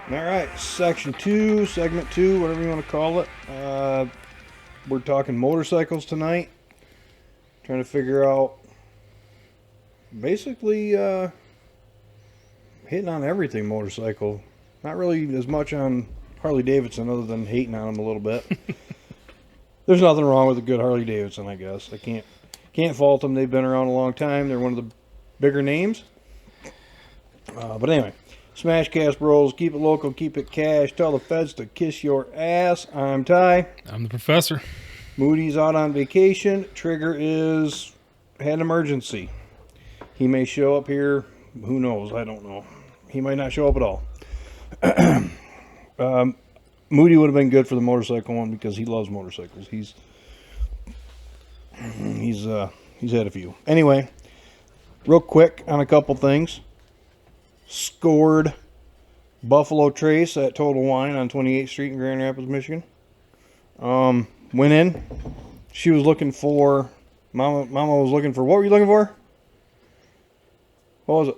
All right, section 2, segment 2, whatever you want to call it. We're talking motorcycles tonight. Trying to figure out basically hitting on everything motorcycle. Not really as much on Harley Davidson other than hating on them a little bit. There's nothing wrong with a good Harley Davidson, I guess. I can't fault them. They've been around a long time. They're one of the bigger names. But anyway, SmashCastBros, keep it local, keep it cash. Tell the feds to kiss your ass. I'm Ty. I'm the professor. Moody's out on vacation. Trigger had an emergency. He may show up here. Who knows? I don't know. He might not show up at all. Moody would have been good for the motorcycle one because he loves motorcycles. He's had a few. Anyway, real quick on a couple things. Scored Buffalo Trace at Total Wine on 28th Street in Grand Rapids, Michigan. Went in. She was looking for Mama was looking for, what were you looking for? What was it?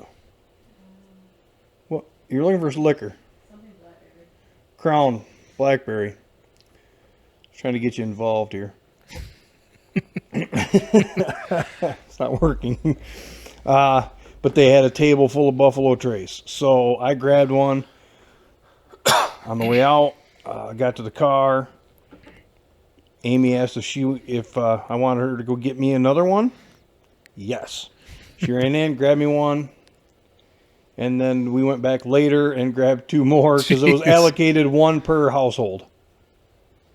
What? You're looking for liquor. Something blackberry. Crown Blackberry. Trying to get you involved here. It's not working. But they had a table full of Buffalo Trace. So I grabbed one on the way out. Got to the car. Amy asked if I wanted her to go get me another one. Yes. She ran in, grabbed me one. And then we went back later and grabbed two more because it was allocated one per household.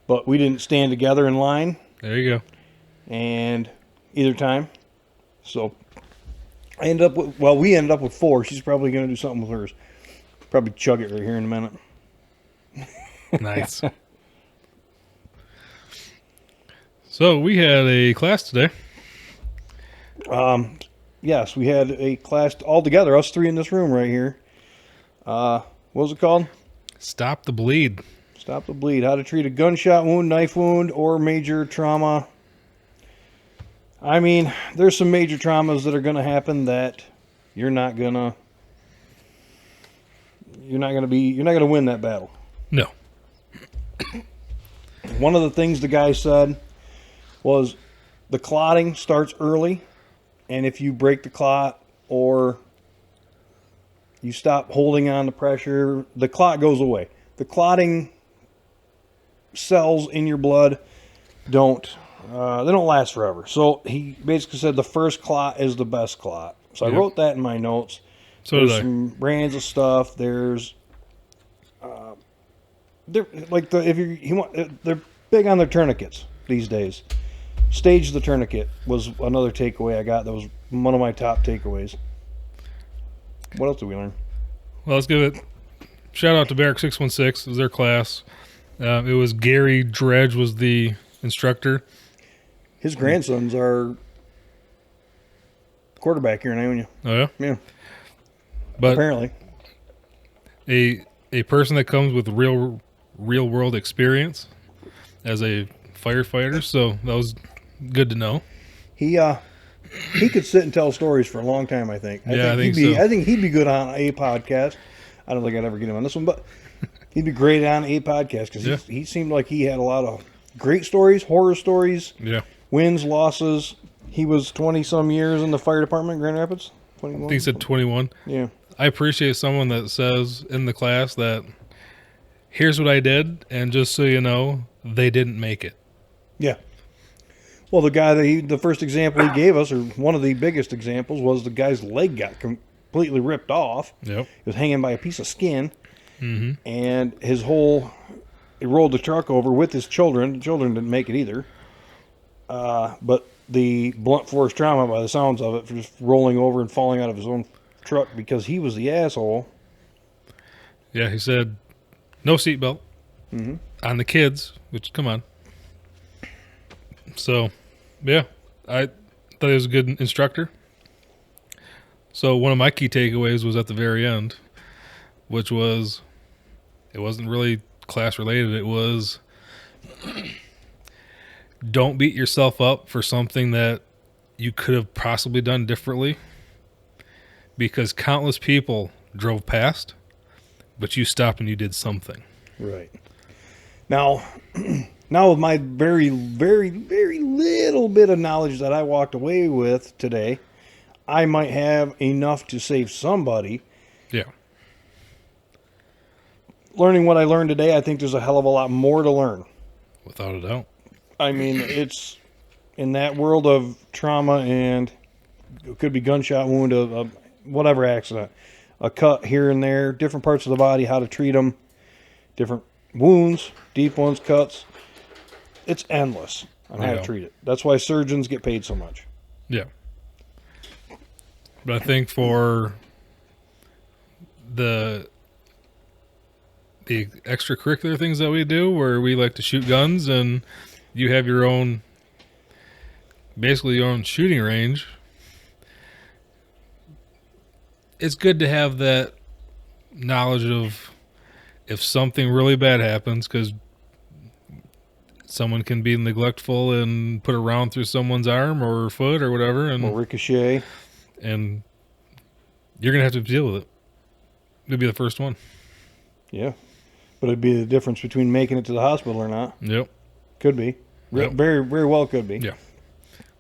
But we didn't stand together in line. There you go. And either time. So we ended up with four. She's probably going to do something with hers. Probably chug it right here in a minute. Nice. So we had a class today. Yes, we had a class all together, us three in this room right here. What was it called? Stop the bleed. Stop the bleed. How to treat a gunshot wound, knife wound, or major trauma. I mean, there's some major traumas that are going to happen that you're not going to win that battle. No. One of the things the guy said was the clotting starts early, and if you break the clot or you stop holding on the pressure, the clot goes away. The clotting cells in your blood don't last forever. So he basically said the first clot is the best clot. So Yep. I wrote that in my notes. So There's did I. some brands of stuff. There's they're big on their tourniquets these days. Stage the tourniquet was another takeaway I got. That was one of my top takeaways. What else did we learn? Well, let's give it shout out to Barrack 616. It was their class. It was Gary Dredge was the instructor. His grandsons are quarterback here in Ionia. Oh yeah. Yeah, But apparently. a person that comes with real world experience as a firefighter. So that was good to know. He could sit and tell stories for a long time, I think. I think so. I think he'd be good on a podcast. I don't think I'd ever get him on this one, but he'd be great on a podcast because he seemed like he had a lot of great stories, horror stories, Yeah. wins, losses. He was 20-some years in the fire department in Grand Rapids. I 21? think he said 21. Yeah. I appreciate someone that says in the class that here's what I did, and just so you know, they didn't make it. Yeah. Well, the guy the first example he gave us, or one of the biggest examples, was the guy's leg got completely ripped off. Yep. It was hanging by a piece of skin, Mm-hmm. and he rolled the truck over with his children. The children didn't make it either. But the blunt force trauma, by the sounds of it, for just rolling over and falling out of his own truck because he was the asshole. Yeah, he said no seatbelt on the kids, which, come on. So, yeah, I thought he was a good instructor. So one of my key takeaways was at the very end, which was, it wasn't really class related. It was, don't beat yourself up for something that you could have possibly done differently, because countless people drove past, but you stopped and you did something. Right. Now, now with my very, very, very little bit of knowledge that I walked away with today, I might have enough to save somebody. Yeah. Learning what I learned today, I think there's a hell of a lot more to learn. Without a doubt. I mean, it's in that world of trauma, and it could be gunshot wound, whatever accident, a cut here and there, different parts of the body, how to treat them, different wounds, deep ones, cuts. It's endless on how to treat it. That's why surgeons get paid so much. Yeah. But I think for the extracurricular things that we do, where we like to shoot guns and you have your own, basically your own shooting range, it's good to have that knowledge of if something really bad happens, because someone can be neglectful and put a round through someone's arm or foot or whatever, and Or ricochet. and you're gonna have to deal with it. You'll be the first one. Yeah. But it'd be the difference between making it to the hospital or not. Yep. Could be. Yep. Very, very well could be. Yeah.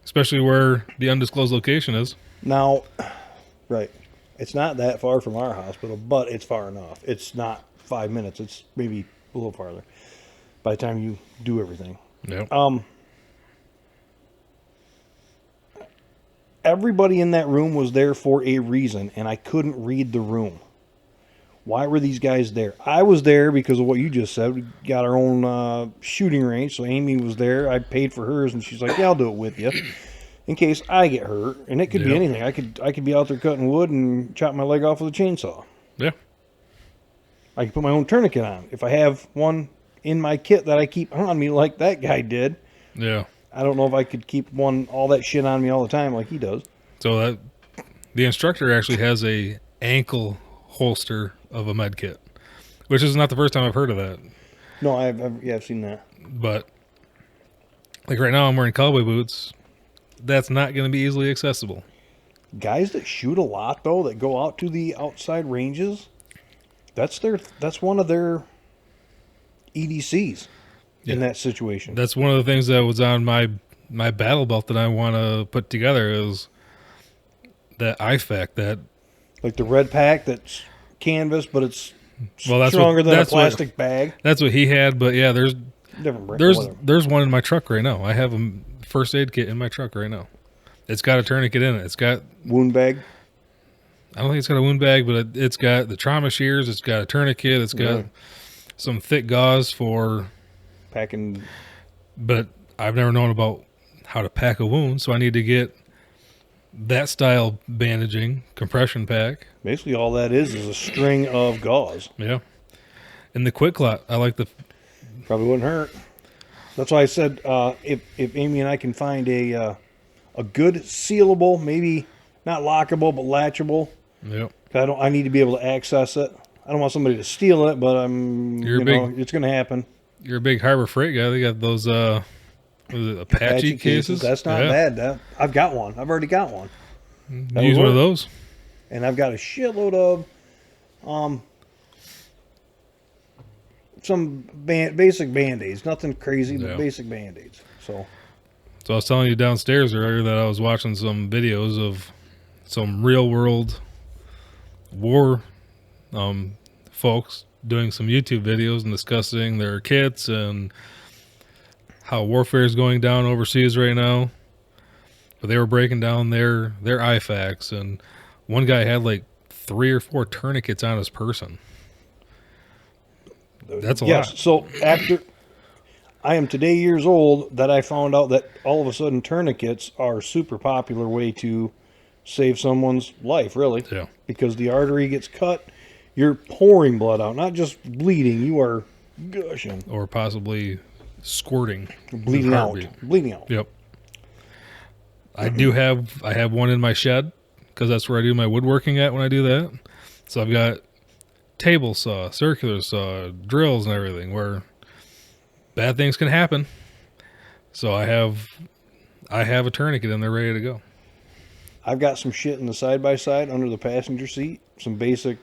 Especially where the undisclosed location is. Now, right. It's not that far from our hospital, but it's far enough. It's not 5 minutes. It's maybe a little farther by the time you do everything. Yep. Everybody in that room was there for a reason, and I couldn't read the room. Why were these guys there? I was there because of what you just said. We got our own shooting range, so Amy was there. I paid for hers, and she's like, "Yeah, I'll do it with you, in case I get hurt." And it could be anything. I could be out there cutting wood and chop my leg off with a chainsaw. Yeah. I could put my own tourniquet on if I have one in my kit that I keep on me, like that guy did. Yeah. I don't know if I could keep all that shit on me all the time like he does. So that the instructor actually has a ankle holster of a med kit, which is not the first time I've heard of that. No, I've seen that. But like right now, I'm wearing cowboy boots. That's not going to be easily accessible. Guys that shoot a lot though, that go out to the outside ranges, that's one of their EDCs in that situation. That's one of the things that was on my battle belt that I want to put together is that IFAC, that like the red pack that's canvas, but it's that's stronger than a plastic bag. That's what he had, but yeah, there's different brand. There's one in my truck right now. I have a first aid kit in my truck right now. It's got a tourniquet in it. It's got wound bag. I don't think it's got a wound bag, but it's got the trauma shears. It's got a tourniquet. It's got some thick gauze for packing. But I've never known about how to pack a wound, so I need to get that style bandaging, compression pack. Basically, all that is a string of gauze. Yeah. And the quick clot, I like the... Probably wouldn't hurt. That's why I said if Amy and I can find a good sealable, maybe not lockable, but latchable. Yep. I need to be able to access it. I don't want somebody to steal it, but it's going to happen. You're a big Harbor Freight guy. They got those Apache cases. That's not bad. I've got one. I've already got one. Use one of those. And I've got a shitload of some basic Band-Aids. Nothing crazy, but basic Band-Aids. So I was telling you downstairs earlier that I was watching some videos of some real world war folks doing some YouTube videos and discussing their kits and how warfare is going down overseas right now. But they were breaking down their IFACs, and one guy had like 3 or 4 tourniquets on his person. That's a lot. So after I am today years old that I found out that all of a sudden tourniquets are a super popular way to save someone's life, really. Yeah. Because the artery gets cut, you're pouring blood out, not just bleeding, you are gushing. Or possibly squirting. Bleeding out. Yep. I have one in my shed because that's where I do my woodworking at when I do that. So I've got table saw, circular saw, drills and everything where bad things can happen. So I have a tourniquet in there ready to go. I've got some shit in the side-by-side under the passenger seat, some basic,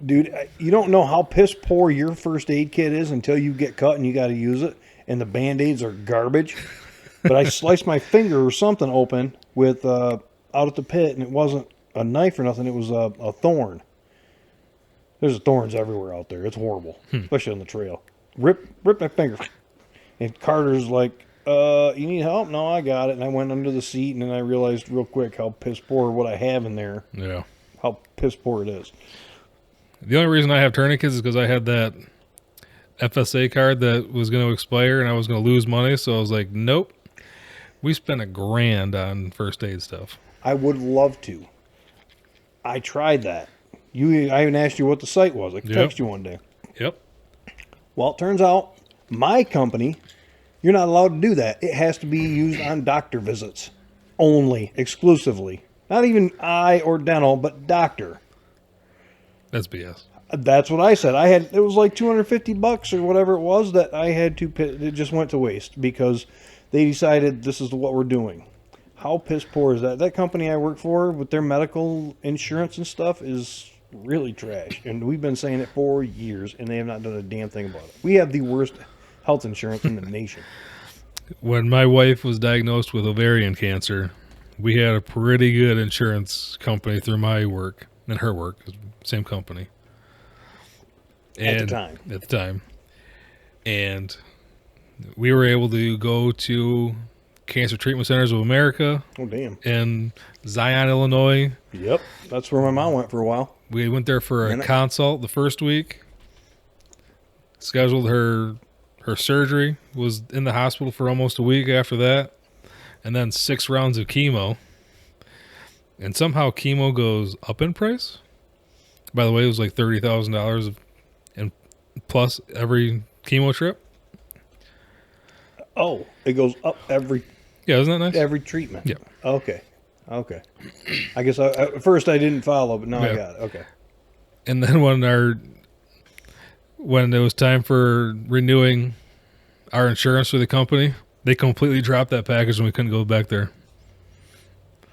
Dude, you don't know how piss poor your first aid kit is until you get cut and you got to use it, and the Band-Aids are garbage. But I sliced my finger or something open with out at the pit, and it wasn't a knife or nothing. It was a thorn. There's thorns everywhere out there. It's horrible, especially on the trail. Rip my finger. And Carter's like, you need help? No, I got it. And I went under the seat, and then I realized real quick how piss poor what I have in there. Yeah. How piss poor it is. The only reason I have tourniquets is because I had that FSA card that was going to expire and I was going to lose money. So I was like, nope. We spent $1,000 on first aid stuff. I would love to. I tried that. I even asked you what the site was. I could text you one day. Yep. Well, it turns out my company, you're not allowed to do that. It has to be used on doctor visits only, exclusively. Not even eye or dental, but doctor. That's BS. That's what I said. It was like $250 or whatever it was that I had to. It just went to waste because they decided this is what we're doing. How piss poor is that? That company I work for with their medical insurance and stuff is really trash. And we've been saying it for years, and they have not done a damn thing about it. We have the worst health insurance in the nation. When my wife was diagnosed with ovarian cancer, we had a pretty good insurance company through my work and her work, same company. And At the time. And we were able to go to Cancer Treatment Centers of America. Oh, damn. In Zion, Illinois. Yep. That's where my mom went for a while. We went there for a consult the first week. Scheduled her surgery. Was in the hospital for almost a week after that. And then 6 rounds of chemo. And somehow chemo goes up in price. By the way, it was like $30,000 and plus every chemo trip. Oh, it goes up every. Yeah, isn't that nice? Every treatment. Yeah. Okay. I guess at first I didn't follow, but now I got it. Okay. And then when it was time for renewing our insurance for the company, they completely dropped that package and we couldn't go back there.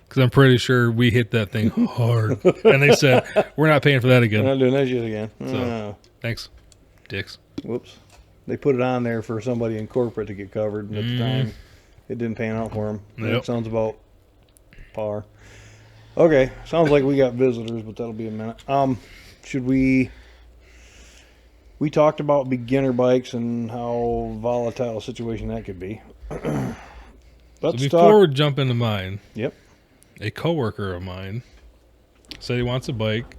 Because I'm pretty sure we hit that thing hard. And they said, we're not paying for that again. We're not doing that shit again. So, thanks, dicks. Whoops. They put it on there for somebody in corporate to get covered. And at the time, it didn't pan out for them. Yep. That sounds about par. Okay. Sounds like we got visitors, but that'll be a minute. Should we talked about beginner bikes and how volatile a situation that could be. Before we jump into mine. Yep. A coworker of mine said he wants a bike.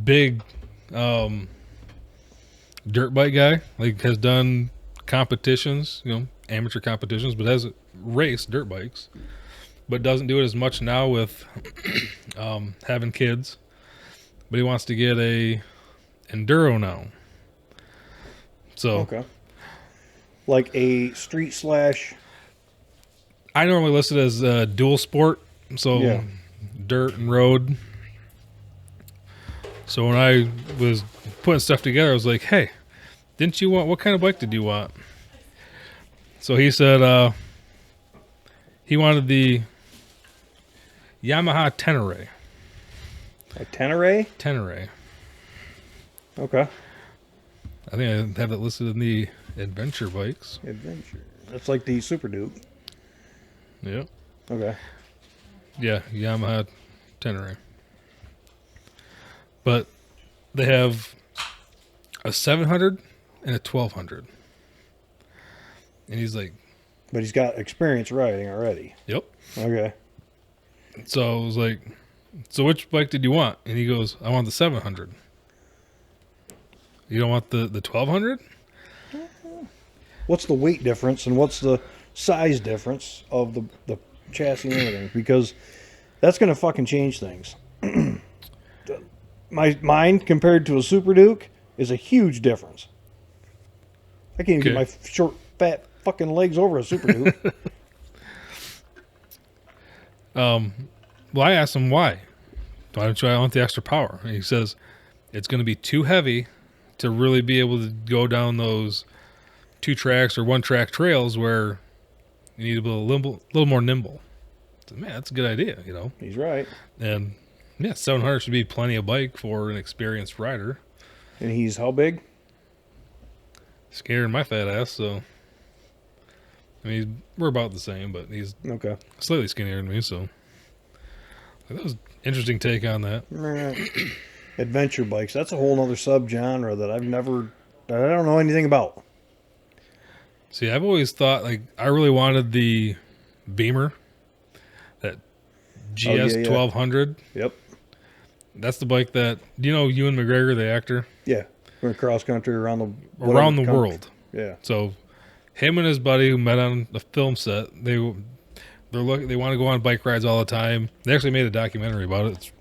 Big dirt bike guy, like has done competitions, amateur competitions, but has raced dirt bikes, but doesn't do it as much now with having kids. But he wants to get a enduro now. So okay, like a street slash. I normally list it as dual sport. So dirt and road. So when I was putting stuff together, I was like, hey, what kind of bike did you want? So he said he wanted the Yamaha Tenere. A Tenere? Tenere. Okay. I think I have it listed in the adventure bikes. Adventure. That's like the Super Duke. Yep. Okay. Yeah, Yamaha Tenere. But they have a 700 and a 1200. And he's like... But he's got experience riding already. Yep. Okay. So I was like, so which bike did you want? And he goes, I want the 700. You don't want the 1200? What's the weight difference and what's the size difference of the chassis and everything? Because that's going to fucking change things. Mine compared to a Super Duke is a huge difference. I can't even get my short, fat fucking legs over a Super Duke. Well, I asked him why. Why don't I want the extra power? And he says it's going to be too heavy to really be able to go down those 2-tracks or 1-track trails where you need to be a little more nimble. I said, man, that's a good idea, He's right. And Yeah, 700 should be plenty of bike for an experienced rider. And he's how big? Scaring my fat ass, so. I mean, we're about the same, but he's Okay. slightly skinnier than me, so. That was an interesting take on that. Adventure bikes. That's a whole other subgenre that I don't know anything about. See, I've always thought, like, I really wanted the Beamer, that GS 1200. Yep. That's the bike that, do you know Ewan McGregor, the actor? Yeah. Went cross country around the world. Yeah. So, him and his buddy who met on the film set, they want to go on bike rides all the time. They actually made a documentary about it.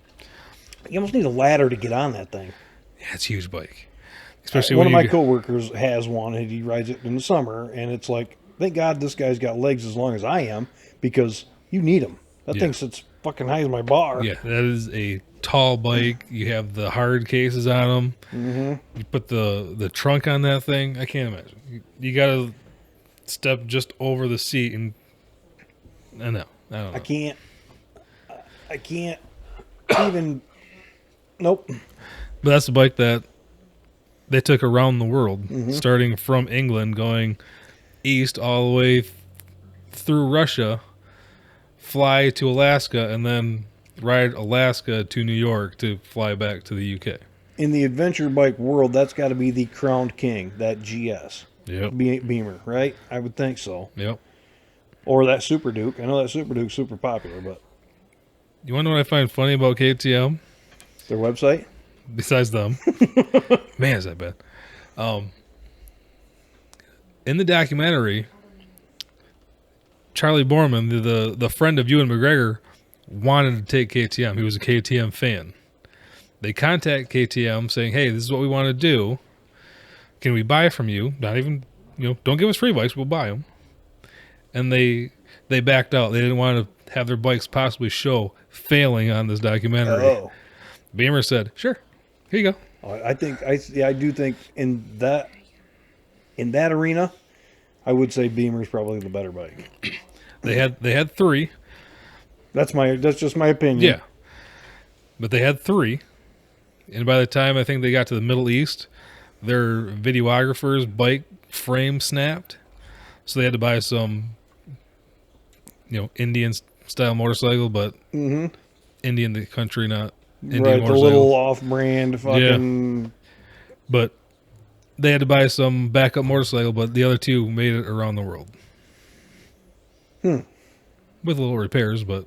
You almost need a ladder to get on that thing. Yeah, it's a huge bike. Especially one of my get... coworkers has one, and he rides it in the summer, and it's like, thank God this guy's got legs as long as I am, because you need them. That thing sits fucking high as my bar. Yeah, that is a tall bike. You have the hard cases on them. Mm-hmm. You put the trunk on that thing. I can't imagine. You got to step just over the seat, and I don't know. I can't even. Nope. But that's the bike that they took around the world, starting from England, going east all the way through Russia, fly to Alaska, and then ride Alaska to New York to fly back to the UK. In the adventure bike world, that's got to be the crowned king, that GS. Yep. Beamer, right? I would think so. Yep. Or that Super Duke. I know that Super Duke's super popular, but... You want to know what I find funny about KTM? Their website? Besides them. Man, is that bad. In the documentary, Charlie Borman, the friend of Ewan McGregor, wanted to take KTM. He was a KTM fan. They contact KTM saying, hey, this is what we want to do. Can we buy from you? Not even, don't give us free bikes. We'll buy them. And they backed out. They didn't want to have their bikes possibly show failing on this documentary. Oh. Beamer said, sure, here you go. I do think in that arena, I would say Beamer's probably the better bike. They had three. That's just my opinion. Yeah. But they had three. And by the time I think they got to the Middle East, their videographer's bike frame snapped. So they had to buy some, Indian style motorcycle, but Indian the country, not Indian motorcycle. The little off-brand fucking... Yeah. But they had to buy some backup motorcycle, but the other two made it around the world. With little repairs, but,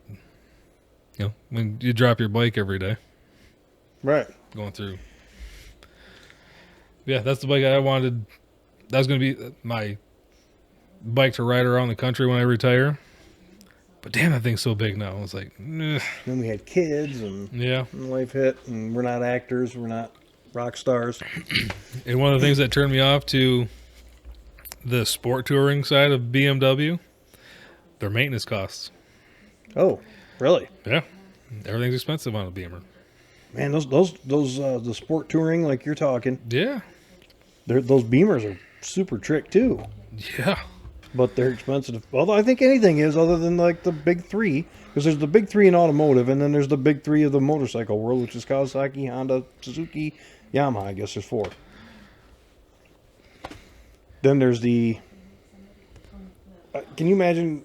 when you drop your bike every day. Right. Going through. Yeah, that's the bike I wanted. That was going to be my bike to ride around the country when I retire. But damn, that thing's so big now. It's like, ugh. Then we had kids, and life hit, and we're not actors, we're not rock stars. And one of the things that turned me off to the sport touring side of BMW, their maintenance costs. Oh, really? Yeah, everything's expensive on a Beamer. Man, those the sport touring like you're talking. Yeah, those Beamers are super trick too. Yeah. But they're expensive. Although I think anything is, other than like the big three. Because there's the big three in automotive, and then there's the big three of the motorcycle world, which is Kawasaki, Honda, Suzuki, Yamaha. I guess there's four. Then there's the... can you imagine...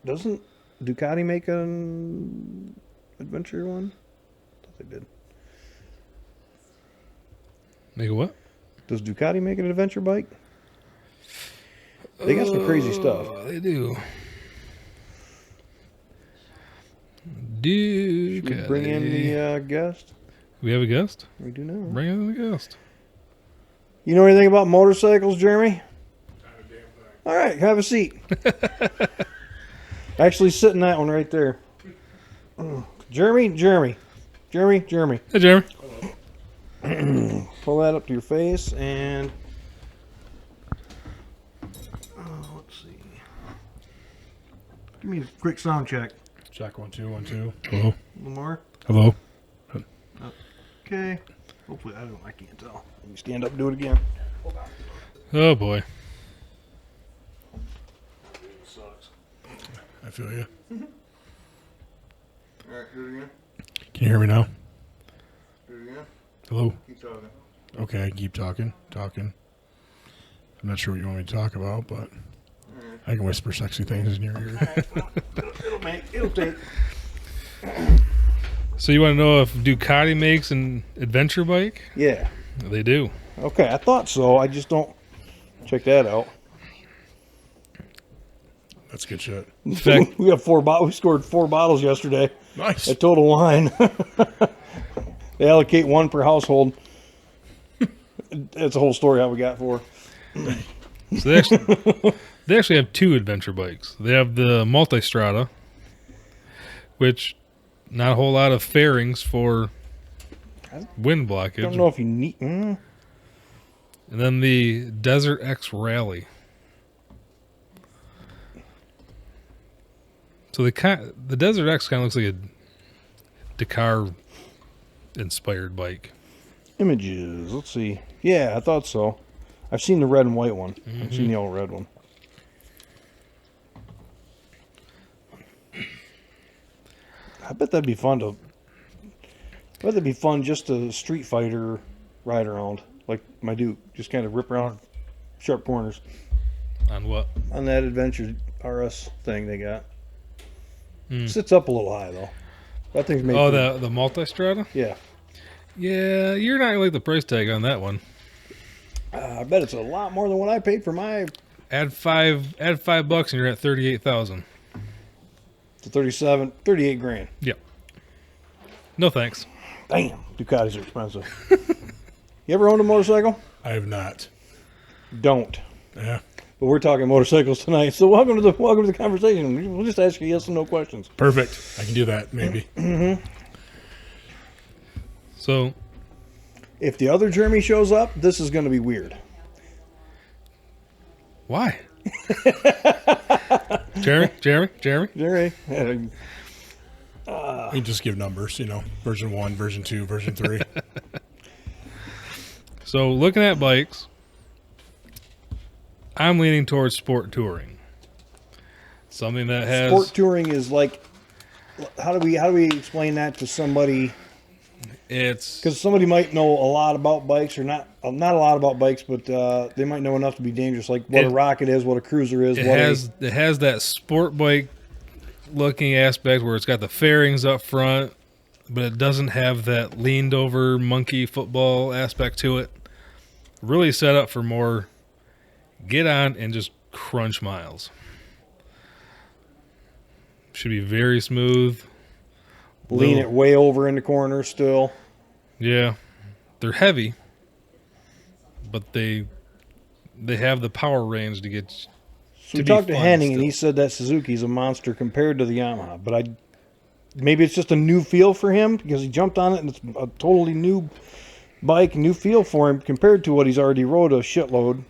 Doesn't Ducati make an adventure one? I thought they did. Make a what? Does Ducati make an adventure bike? They got some crazy stuff. They do. Dude, should we bring in the guest? We have a guest? We do now. Bring in the guest. You know anything about motorcycles, Jeremy? All right, have a seat. Actually, sit in that one right there. Jeremy. Hey, Jeremy. Pull that up to your face and... let's see. Give me a quick sound check. Check 1 2 1 2. Hello. A little more. Hello. Okay. Hopefully, I can't tell. Let me stand up and do it again. Oh boy. I feel you. All right, do it again. Can you hear me now? Yeah. Hello? Keep talking. Okay, keep talking. I'm not sure what you want me to talk about, but I can whisper sexy things in your ear. It'll take. So you want to know if Ducati makes an adventure bike? Yeah. They do. Okay, I thought so. I just don't. Check that out. That's good shit. In fact, We got 4 bottles. We scored 4 bottles yesterday Nice. at Total Wine. They allocate 1 per household. It's a whole story how we got 4. so they actually have 2 adventure bikes. They have the Multistrada, which not a whole lot of fairings for wind blockage. I don't know if you need. And then the Desert X Rally. So the Desert X kind of looks like a Dakar inspired bike. Images. Let's see. Yeah, I thought so. I've seen the red and white one. I've seen the all red one. I bet that'd be fun to. I bet that'd be fun just to Street Fighter ride around like my Duke, just kind of rip around sharp corners On what? on that Adventure RS thing they got. Sits up a little high though. That thing's made. Oh, for, the Multistrada? yeah. Yeah, you're not gonna like the price tag on that one. I bet it's a lot more than what I paid for my. Add $5 and you're at 38,000. To 38 grand. Yep. No thanks. Damn, Ducatis are expensive. You ever owned a motorcycle? I have not. Don't. Yeah. But we're talking motorcycles tonight, so welcome to the conversation. We'll just ask you yes and no questions. Perfect. I can do that, maybe. So, If the other Jeremy shows up, this is going to be weird. why? Jeremy? Jerry, You just give numbers, version 1, version 2, version 3. So, looking at bikes, I'm leaning towards sport touring. Something that has sport touring is like. How do we explain that to somebody? it's Because somebody might know a lot about bikes, or not a lot about bikes, but they might know enough to be dangerous, like what a rocket is, what a cruiser is. it has that sport bike looking aspect where it's got the fairings up front, but it doesn't have that leaned over monkey football aspect to it. Really set up for more get on and just crunch miles. Should be very smooth. Lean it way over in the corner still. Yeah, they're heavy, but they have the power range to get. So we talked to Henning, and he said that Suzuki's a monster compared to the Yamaha. But maybe it's just a new feel for him because he jumped on it, and it's a totally new bike, new feel for him compared to what he's already rode a shitload.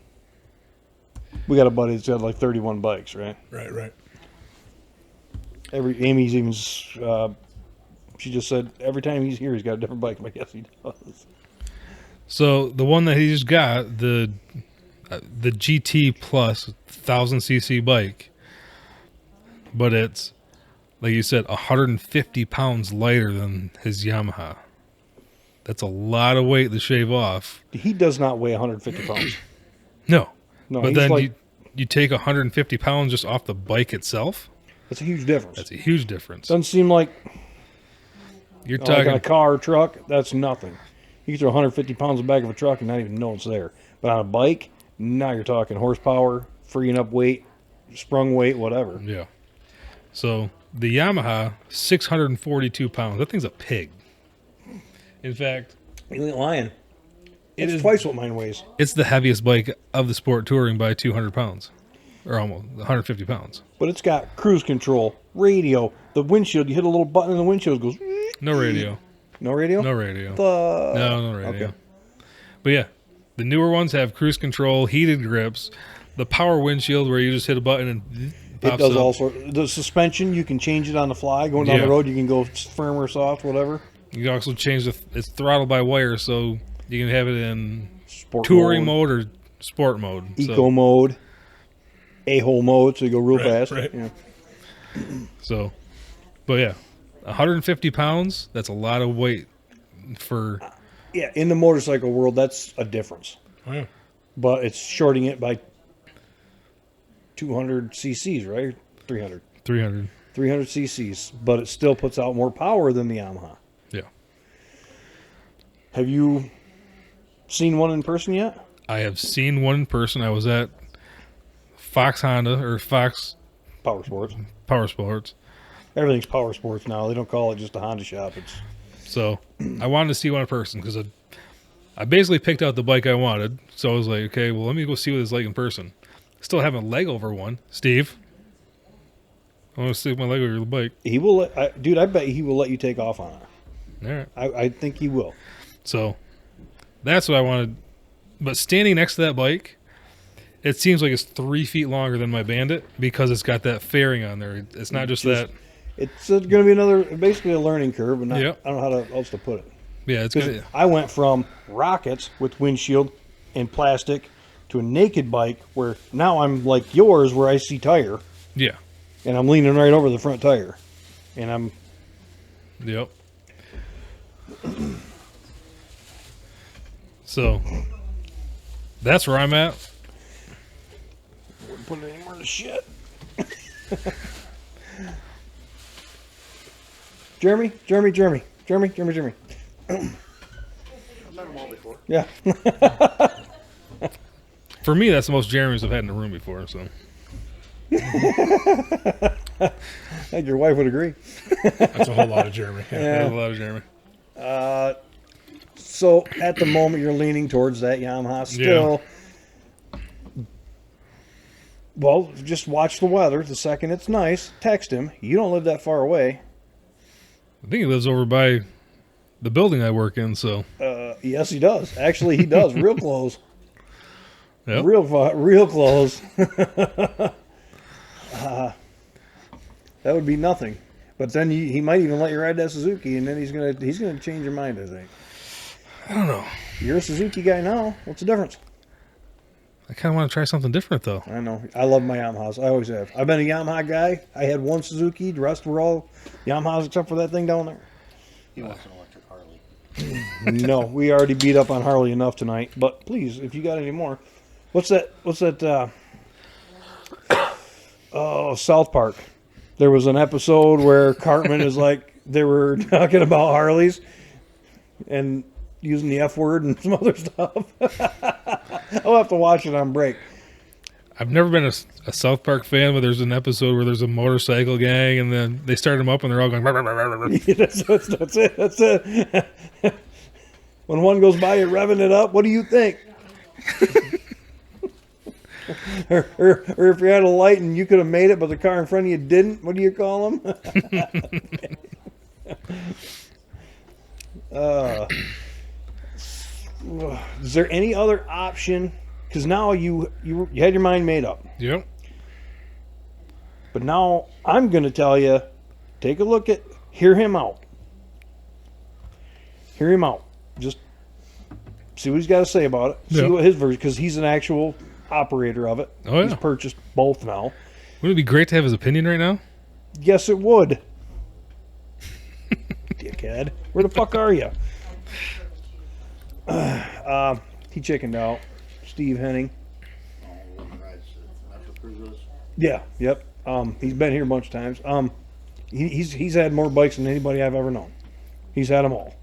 We got a buddy that's got like 31 bikes, right? Right. Amy's even. She just said every time he's here, he's got a different bike. I'm like, yes, he does. So the one that he just got, the GT Plus 1000cc bike, but it's like you said, 150 pounds lighter than his Yamaha. That's a lot of weight to shave off. He does not weigh 150 pounds. No, No, but he's then like, you take 150 pounds just off the bike itself. that's a huge difference. That's a huge difference. Doesn't seem like You're like talking on a car or truck. That's nothing. You can throw 150 pounds in the back of a truck and not even know it's there. But on a bike, now you're talking horsepower, freeing up weight, sprung weight, whatever. Yeah. So the Yamaha, 642 pounds. That thing's a pig. In fact, You ain't lying. It It's is- twice what mine weighs. it's the heaviest bike of the sport touring by 200 pounds. Or almost 150 pounds. But it's got cruise control, radio, the windshield. You hit a little button and the windshield goes. No radio. No radio? No radio. The... No radio. Okay. But yeah, the newer ones have cruise control, heated grips, the power windshield where you just hit a button and It pops does up. all sorts. The suspension, you can change it on the fly. Going down Yeah. the road, you can go firm or soft, whatever. You can also change it's throttle by wire, so you can have it in Sport touring mode or sport mode. eco mode, a-hole mode, so you go real Right, fast. right. Yeah. So, but yeah, 150 pounds, that's a lot of weight for... Yeah, in the motorcycle world, that's a difference. Oh, yeah. But it's shorting it by 200 cc's, right? 300. 300. 300 cc's, but it still puts out more power than the Yamaha. Yeah. Have you seen one in person yet? I have seen one in person. I was at Fox Honda, or Fox Power Sports. Power Sports. Everything's Power Sports now. They don't call it just a Honda shop. It's So I wanted to see one in person because I basically picked out the bike I wanted. So I was like, okay, well, let me go see what it's like in person. Still haven't leg over one. Steve, I want to stick my leg over the bike. he will let, dude. I bet he will let you take off on it. All right. I think he will. So that's what I wanted. But standing next to that bike, it seems like it's 3 feet longer than my Bandit because it's got that fairing on there. It's not just that. It's going to be another, basically a learning curve, but not, Yep. I don't know how else to put it. Yeah, it's Because good. I went from rockets with windshield and plastic to a naked bike where now I'm like yours where I see tire Yeah. and I'm leaning right over the front tire. And I'm, Yep. So that's where I'm at. wouldn't put it anywhere in the shit. Jeremy. I've met them all before. Yeah. For me, that's the most Jeremy's I've had in the room before. So I think your wife would agree. That's a whole lot of Jeremy. Yeah. there's a lot of Jeremy. So at the moment, you're leaning towards that Yamaha still. Well, just watch the weather. The second it's nice, text him. You don't live that far away. I think he lives over by the building I work in. So Yes, he does. Actually, he does. Real close. yep. Real close. That would be nothing. But then he might even let you ride that Suzuki, and then he's gonna change your mind. I think. I don't know. You're a Suzuki guy now. What's the difference? I kind of want to try something different though. I know. I love my Yamahas. I always have. I've been a Yamaha guy. I had one Suzuki. The rest were all Yamahas except for that thing down there. He wants an electric Harley. No, we already beat up on Harley enough tonight. But please, if you got any more, what's that? South Park. There was an episode where Cartman is like they were talking about Harleys and using the F word and some other stuff. I'll have to watch it on break. I've never been a South Park fan, but there's an episode where there's a motorcycle gang, and then they start them up, and they're all going. "Rah, rah, rah, rah, rah." That's it. That's it. When one goes by, you're revving it up. What do you think? or if you had a light and you could have made it, but the car in front of you didn't, what do you call them? Is there any other option? Because now you had your mind made up. Yep. But now I'm going to tell you, take a look at, hear him out. Hear him out. Just see what he's got to say about it. See Yeah. what his version, because he's an actual operator of it. Oh, yeah. He's purchased both now. Wouldn't it be great to have his opinion right now? Yes, it would. Dickhead. Where the fuck are you? He chickened out. Steve Henning. Oh, guys, Metro Cruisers. Yeah, yep. He's been here a bunch of times. He's had more bikes than anybody I've ever known. He's had them all.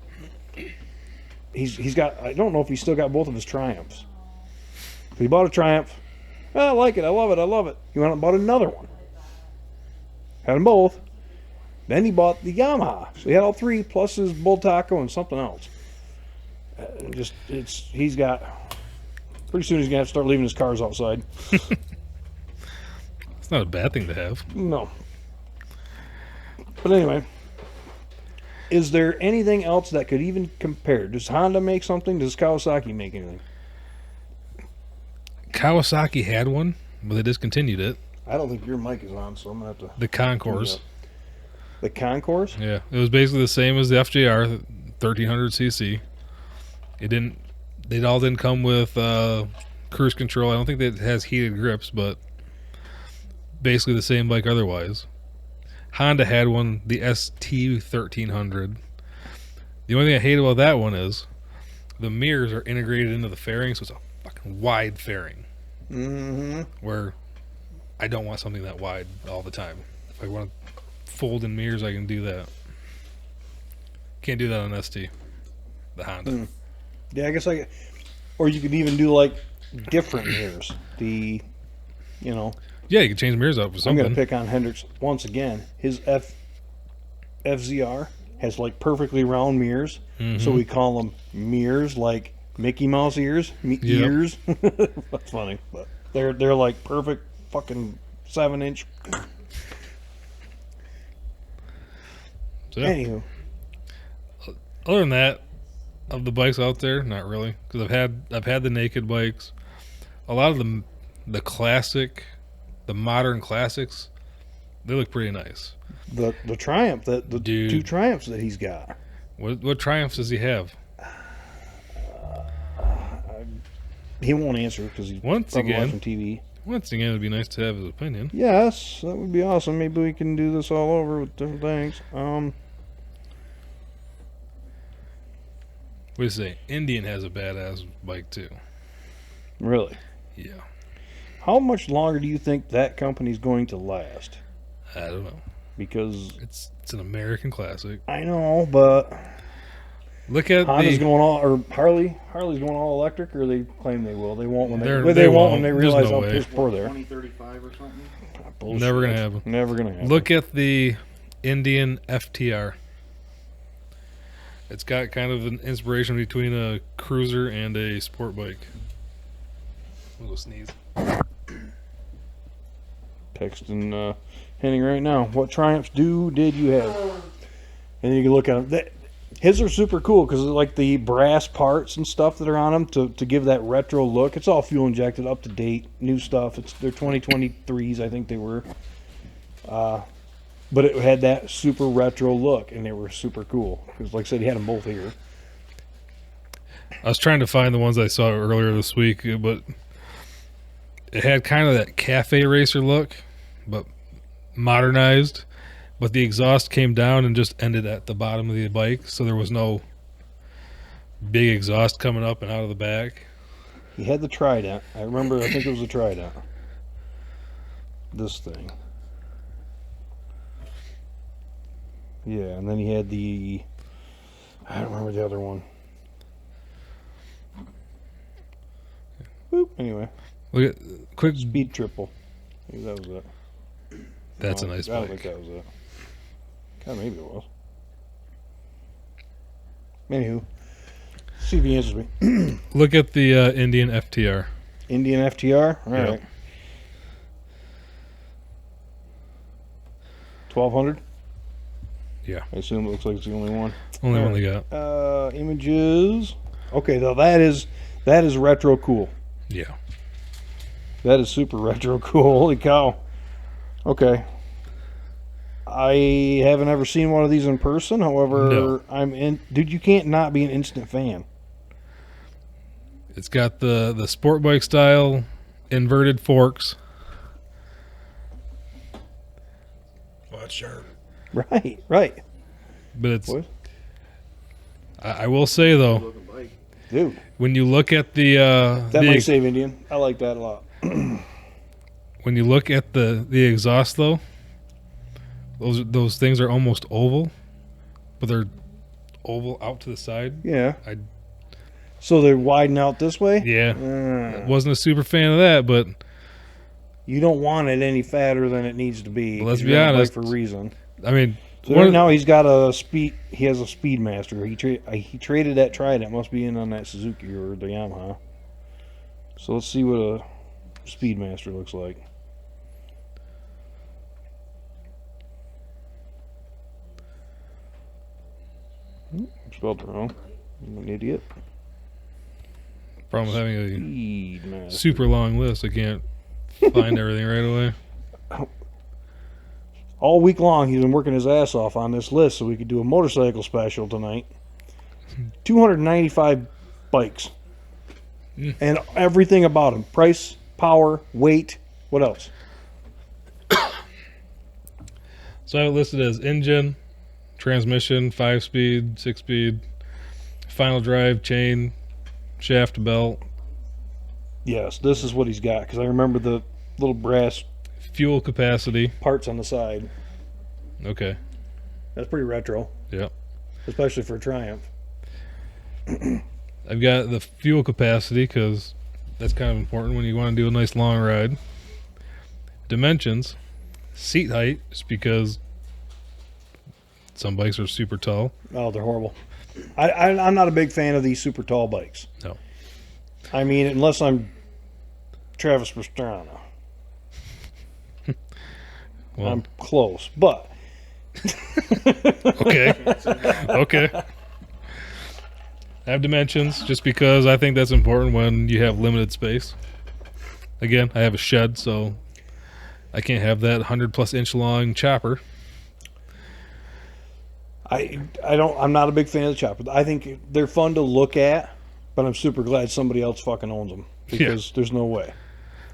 He's got. I don't know if he's still got both of his Triumphs. He bought a Triumph. Oh, I like it. I love it. He went out and bought another one. Had them both. Then he bought the Yamaha. So he had all three plus his Bull Taco and something else. He's got. Pretty soon he's gonna have to start leaving his cars outside. It's not a bad thing to have. No. But anyway, is there anything else that could even compare? Does Honda make something? Does Kawasaki make anything? Kawasaki had one, but they discontinued it. I don't think your mic is on, so I'm gonna have to. The Concourse. The Concourse? Yeah, it was basically the same as the FJR, 1300cc. It didn't. They all didn't come with cruise control. I don't think that it has heated grips, but basically the same bike otherwise. Honda had one, the ST1300. The only thing I hate about that one is the mirrors are integrated into the fairing, so it's a fucking wide fairing. Mm-hmm. Where I don't want something that wide all the time. If I want to fold in mirrors, I can do that. Can't do that on ST, the Honda. Yeah, I guess or you could even do like different mirrors. You know, Yeah, you can change mirrors up for I'm something. going to pick on Hendrix once again. His FZR has like perfectly round mirrors, so we call them mirrors, like Mickey Mouse ears. Ears. That's funny, but they're like perfect fucking 7-inch. So, yeah. Anywho, Other than that, of the bikes out there, not really, because I've had the naked bikes. A lot of the classic, the modern classics, they look pretty nice. the Triumph, the Dude. 2 Triumphs that he's got. What Triumphs does he have? He won't answer because he's Once probably again. watching TV. Once again, it'd be nice to have his opinion. Yes, that would be awesome. Maybe we can do this all over with different things. What do you say? Indian has a badass bike too. Really, Yeah, how much longer do you think that company's going to last? I don't know. Because It's an American classic. I know, but Look at Honda's the. going all, or Harley's going all electric, or they claim they will. They won't when They're- they they won't when won't. they There's realize no how way. piss poor they are. 2035 or something. Bullshit. Never gonna happen. Never gonna happen. Look at the Indian FTR. It's got kind of an inspiration between a cruiser and a sport bike. I'm gonna go sneeze. Texting Henning right now. What Triumphs did you have? And you can look at them. His are super cool because like the brass parts and stuff that are on them to give that retro look. It's all fuel injected, up to date, new stuff. They're 2023s, I think they were. But it had that super retro look, and they were super cool. Because, like I said, he had them both here. I was trying to find the ones I saw earlier this week, but it had kind of that cafe racer look, but modernized. But the exhaust came down and just ended at the bottom of the bike, so there was no big exhaust coming up and out of the back. He had the Trident. I remember, I think it was a Trident. This thing. Yeah, and then he had the... I don't remember the other one. Boop. Anyway, Look at quick. Speed Triple. Maybe that was it. That's a No, nice I don't think bike. that was it. God, maybe it was. Anywho, see if he answers me. Look at the Indian FTR. Indian FTR? All Yep. right. 1200? Yeah. I assume it looks like it's the only one. Only one Alright. they got. Images. Okay, though that is retro cool. Yeah. That is super retro cool. Holy cow. Okay. I haven't ever seen one of these in person. However, No. I'm in. Dude, you can't not be an instant fan. It's got the sport bike style inverted forks. Well, that's sharp. Right, right. But it's. What? I will say though, Looking bike. Dude, when you look at the that might save Indian. I like that a lot. when you look at the exhaust though, those things are almost oval, but they're oval out to the side. Yeah. I- So they widen out this way? Yeah, wasn't a super fan of that, but You don't want it any fatter than it needs to be. Let's 'cause be you're on a bike honest. for a reason. I mean, So one right of- now he's got a speed. He has a Speedmaster. He traded that Trident. Must be in on that Suzuki or the Yamaha. So let's see what a Speedmaster looks like. Spelled it wrong. I'm an idiot. problem with having a Speedmaster. super long list, I can't find everything right away. All week long, he's been working his ass off on this list so we could do a motorcycle special tonight. 295 bikes. And everything about them. Price, power, weight. What else? So I have it listed as engine, transmission, 5-speed, 6-speed, final drive, chain, shaft, belt, Yes, this is what he's got because I remember the little brass fuel capacity. parts on the side. Okay. That's pretty retro, Yep. especially for a Triumph. I've got the fuel capacity because that's kind of important when you want to do a nice long ride. Dimensions, seat height, just because some bikes are super tall. Oh, they're horrible. I'm not a big fan of these super tall bikes. No. I mean, unless I'm Travis Pastrana. Well, I'm close, but okay. Okay. I have dimensions just because I think that's important when you have limited space. Again, I have a shed, so I can't have that 100+ inch long chopper. I'm not a big fan of the chopper. I think they're fun to look at, but I'm super glad somebody else fucking owns them because there's no way.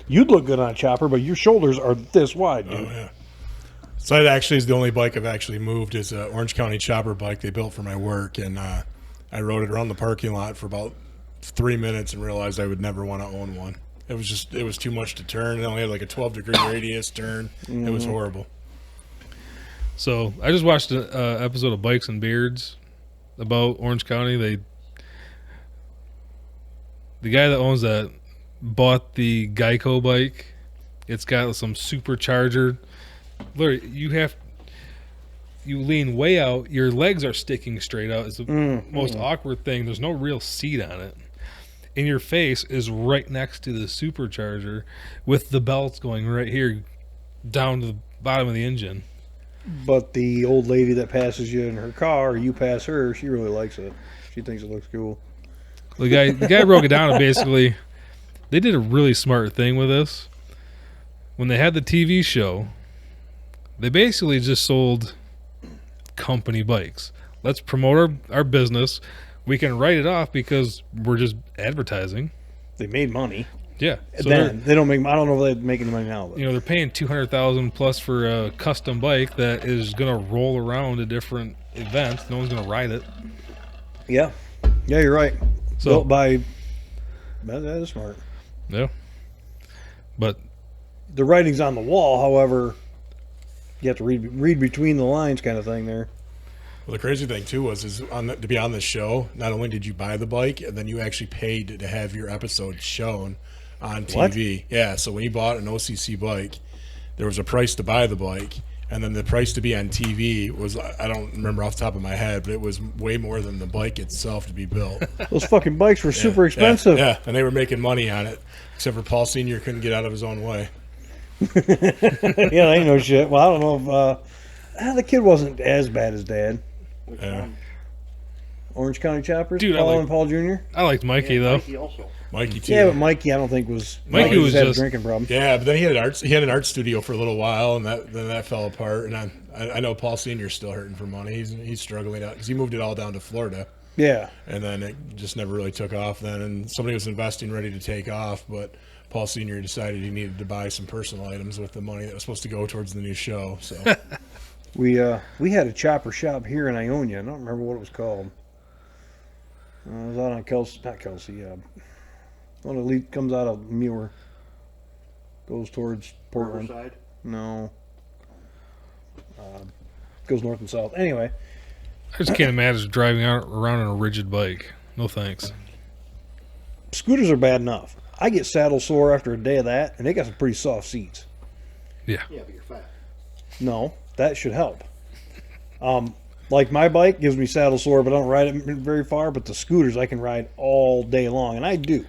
You'd look good on a chopper, but your shoulders are this wide, dude. Oh, yeah. So that actually is the only bike I've actually moved is a Orange County chopper bike they built for my work, and I rode it around the parking lot for about 3 minutes and realized I would never want to own one. It was too much to turn. It only had like a 12-degree radius turn. It was horrible. So I just watched an episode of Bikes and Beards about Orange County. The guy that owns that bought the Geico bike. It's got some supercharger. Literally, you lean way out. Your legs are sticking straight out. It's the most awkward thing. There's no real seat on it. And your face is right next to the supercharger with the belts going right here down to the bottom of the engine. But the old lady that passes you in her car, or you pass her, she really likes it. She thinks it looks cool. The guy broke it down and basically they did a really smart thing with this. When they had the TV show, they basically just sold company bikes. Let's promote our business. We can write it off because we're just advertising. They made money. Yeah. So Then they don't make. I don't know if they make any money now. But. they're paying $200,000+ for a custom bike that is gonna roll around to different events. No one's gonna ride it. Yeah, you're right. So Built by. That is smart. yeah. But The writing's on the wall. However, you have to read between the lines, kind of thing. There. Well, the crazy thing too to be on this show. Not only did you buy the bike, and then you actually paid to have your episode shown on TV. What? Yeah. So when you bought an OCC bike, there was a price to buy the bike, and then the price to be on TV was, I don't remember off the top of my head, but it was way more than the bike itself to be built. Those fucking bikes were super expensive. Yeah, and they were making money on it, except for Paul Sr. couldn't get out of his own way. Yeah, ain't no shit. Well, I don't know if the kid wasn't as bad as Dad. Yeah. Orange County Choppers, Dude, Paul and Paul Jr. I liked Mikey though. Mikey also. Mikey too. Yeah, but Mikey, I don't think was. Mikey was had just- a drinking problem. Yeah, but then he had an art studio for a little while, and then that fell apart. And I know Paul Senior's still hurting for money. He's struggling out because he moved it all down to Florida, Yeah, and then it just never really took off. Then, and somebody was investing, ready to take off, but Paul Senior decided he needed to buy some personal items with the money that was supposed to go towards the new show. So we had a chopper shop here in Ionia. I don't remember what it was called. It was out on Kelsey, not Kelsey. One of the comes out of Muir, goes towards Portland. Riverside. No, goes north and south. Anyway, I just can't imagine driving around on a rigid bike. No thanks. scooters are bad enough. I get saddle sore after a day of that, and they got some pretty soft seats. Yeah. Yeah, but you're fat. No, that should help. Like my bike gives me saddle sore, but I don't ride it very far. But the scooters I can ride all day long, and I do.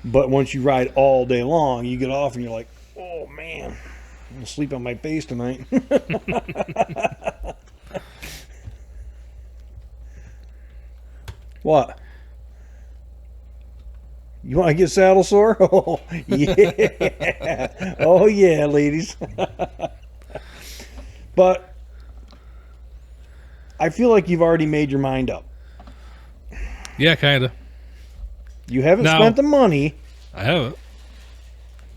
But once you ride all day long, you get off and you're like, oh man, I'm gonna sleep on my face tonight. What? You want to get saddle sore? Oh yeah, oh yeah, ladies. But I feel like you've already made your mind up. Yeah, kind of. You haven't No. spent the money. I haven't.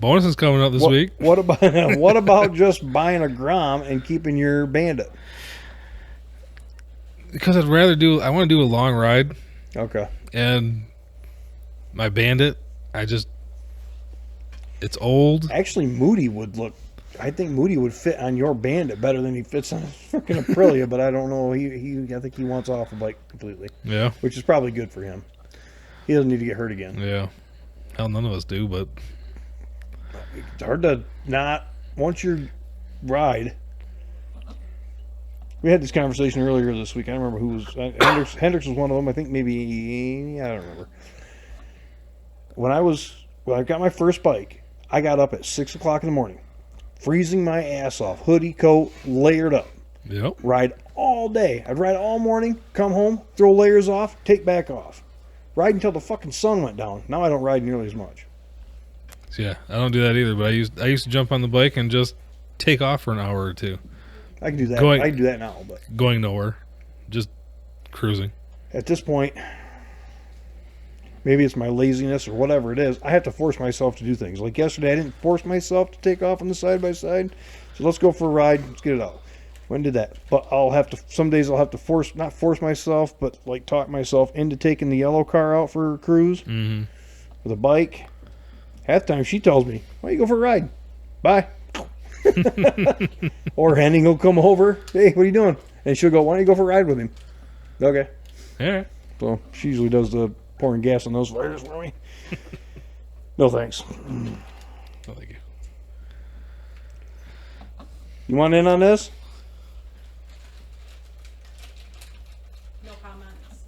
Bonus is coming up this week. What about what about just buying a Grom and keeping your Bandit? Because I want to do a long ride, Okay. and my Bandit, it's old. Actually, Moody would look. I think Moody would fit on your Bandit better than he fits on freaking Aprilia. But I don't know. I think he wants off the bike completely, Yeah, which is probably good for him. He doesn't need to get hurt again. yeah. Hell, none of us do, but It's hard to not once you ride. We had this conversation earlier this week. I don't remember who was. Hendricks was one of them. I think maybe I don't remember. When I got my first bike, I got up at 6 o'clock in the morning, freezing my ass off, hoodie, coat, layered up, yep. ride all day. I'd ride all morning, come home, throw layers off, take back off, ride until the fucking sun went down. Now I don't ride nearly as much. Yeah, I don't do that either. But I used to jump on the bike and just take off for an hour or two, I can do that. Going- I can do that now, but going nowhere, just cruising. at this point, maybe it's my laziness or whatever it is. I have to force myself to do things. Like yesterday, I didn't force myself to take off on the side by side. So let's go for a ride. Let's get it out. When did that? But I'll have to. Some days I'll have to not force myself, but like talk myself into taking the yellow car out for a cruise with a bike. Half the time she tells me, "Why don't you go for a ride? Bye." Or Henning will come over. Hey, what are you doing? And she'll go, "Why don't you go for a ride with him?" Okay. All right. So she usually does the pouring gas on those fires for me. No thanks. Oh, thank you. You want in on this? No comments.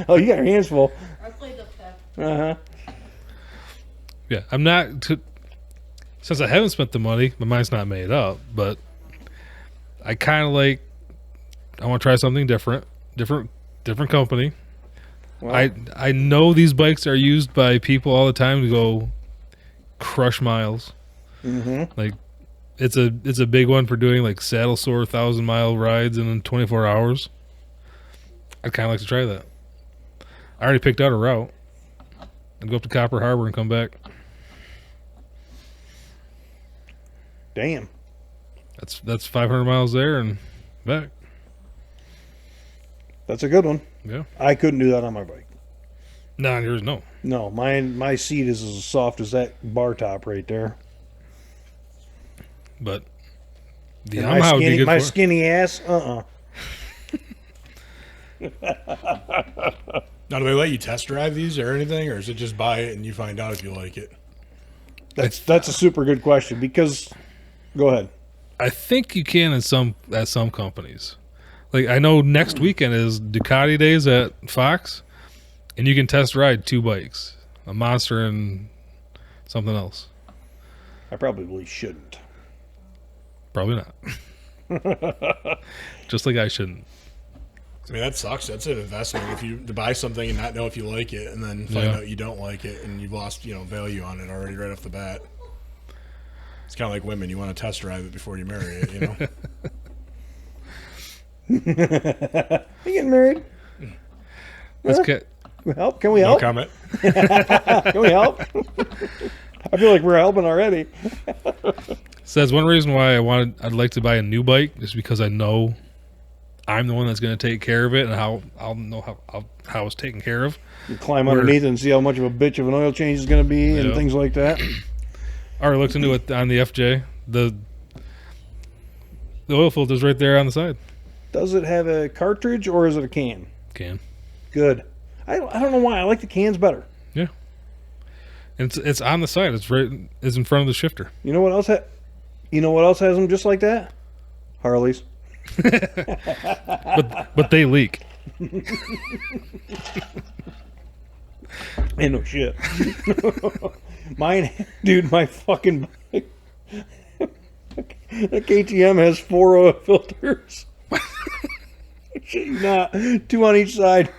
Oh, you got your hands full. I played the fifth. Uh-huh. Yeah, I'm not. Since I haven't spent the money, my mind's not made up. But I kind of like. I want to try something different company. Well, I know these bikes are used by people all the time to go crush miles. Like it's a big one for doing like saddle sore 1,000-mile rides in 24 hours. I'd kind of like to try that. I already picked out a route. I'd go up to Copper Harbor and come back. damn. That's 500 miles there and back. That's a good one. Yeah. I couldn't do that on my bike. Nah, yours no. No, my seat is as soft as that bar top right there. But the And Yamaha would be good my for it. skinny ass, Now, do they let you test drive these or anything, or is it just buy it and you find out if you like it? That's a super good question because, go ahead. I think you can at some companies. Like I know next weekend is Ducati days at Fox, and you can test ride 2 bikes, a Monster and something else. I probably shouldn't. Probably not. Just like I shouldn't. I mean, that sucks. That's an investment. If you to buy something and not know if you like it, and then find Yeah. out you don't like it, and you've lost value on it already right off the bat. It's kind of like women. You want to test drive it before you marry it. You getting married? Let's get. Can we help? Can we No help? comment. Can we help? I feel like we're helping already. So that's one reason why I'd like to buy a new bike, just because I know I'm the one that's going to take care of it, and how I'll know how it's taken care of. You climb underneath it and see how much of a bitch of an oil change is going to be and Yeah. things like that. I already looked into it on the FJ. The oil filter's right there on the side. Does it have a cartridge or is it a can? Can. Good. I don't know why. I like the cans better. Yeah. And it's on the side. It's in front of the shifter. You know what else? You know what else has them just like that? Harleys. But they leak. Ain't no shit. Mine, dude, my fucking bike. The KTM has 4 oil filters. Shit, you not 2 on each side.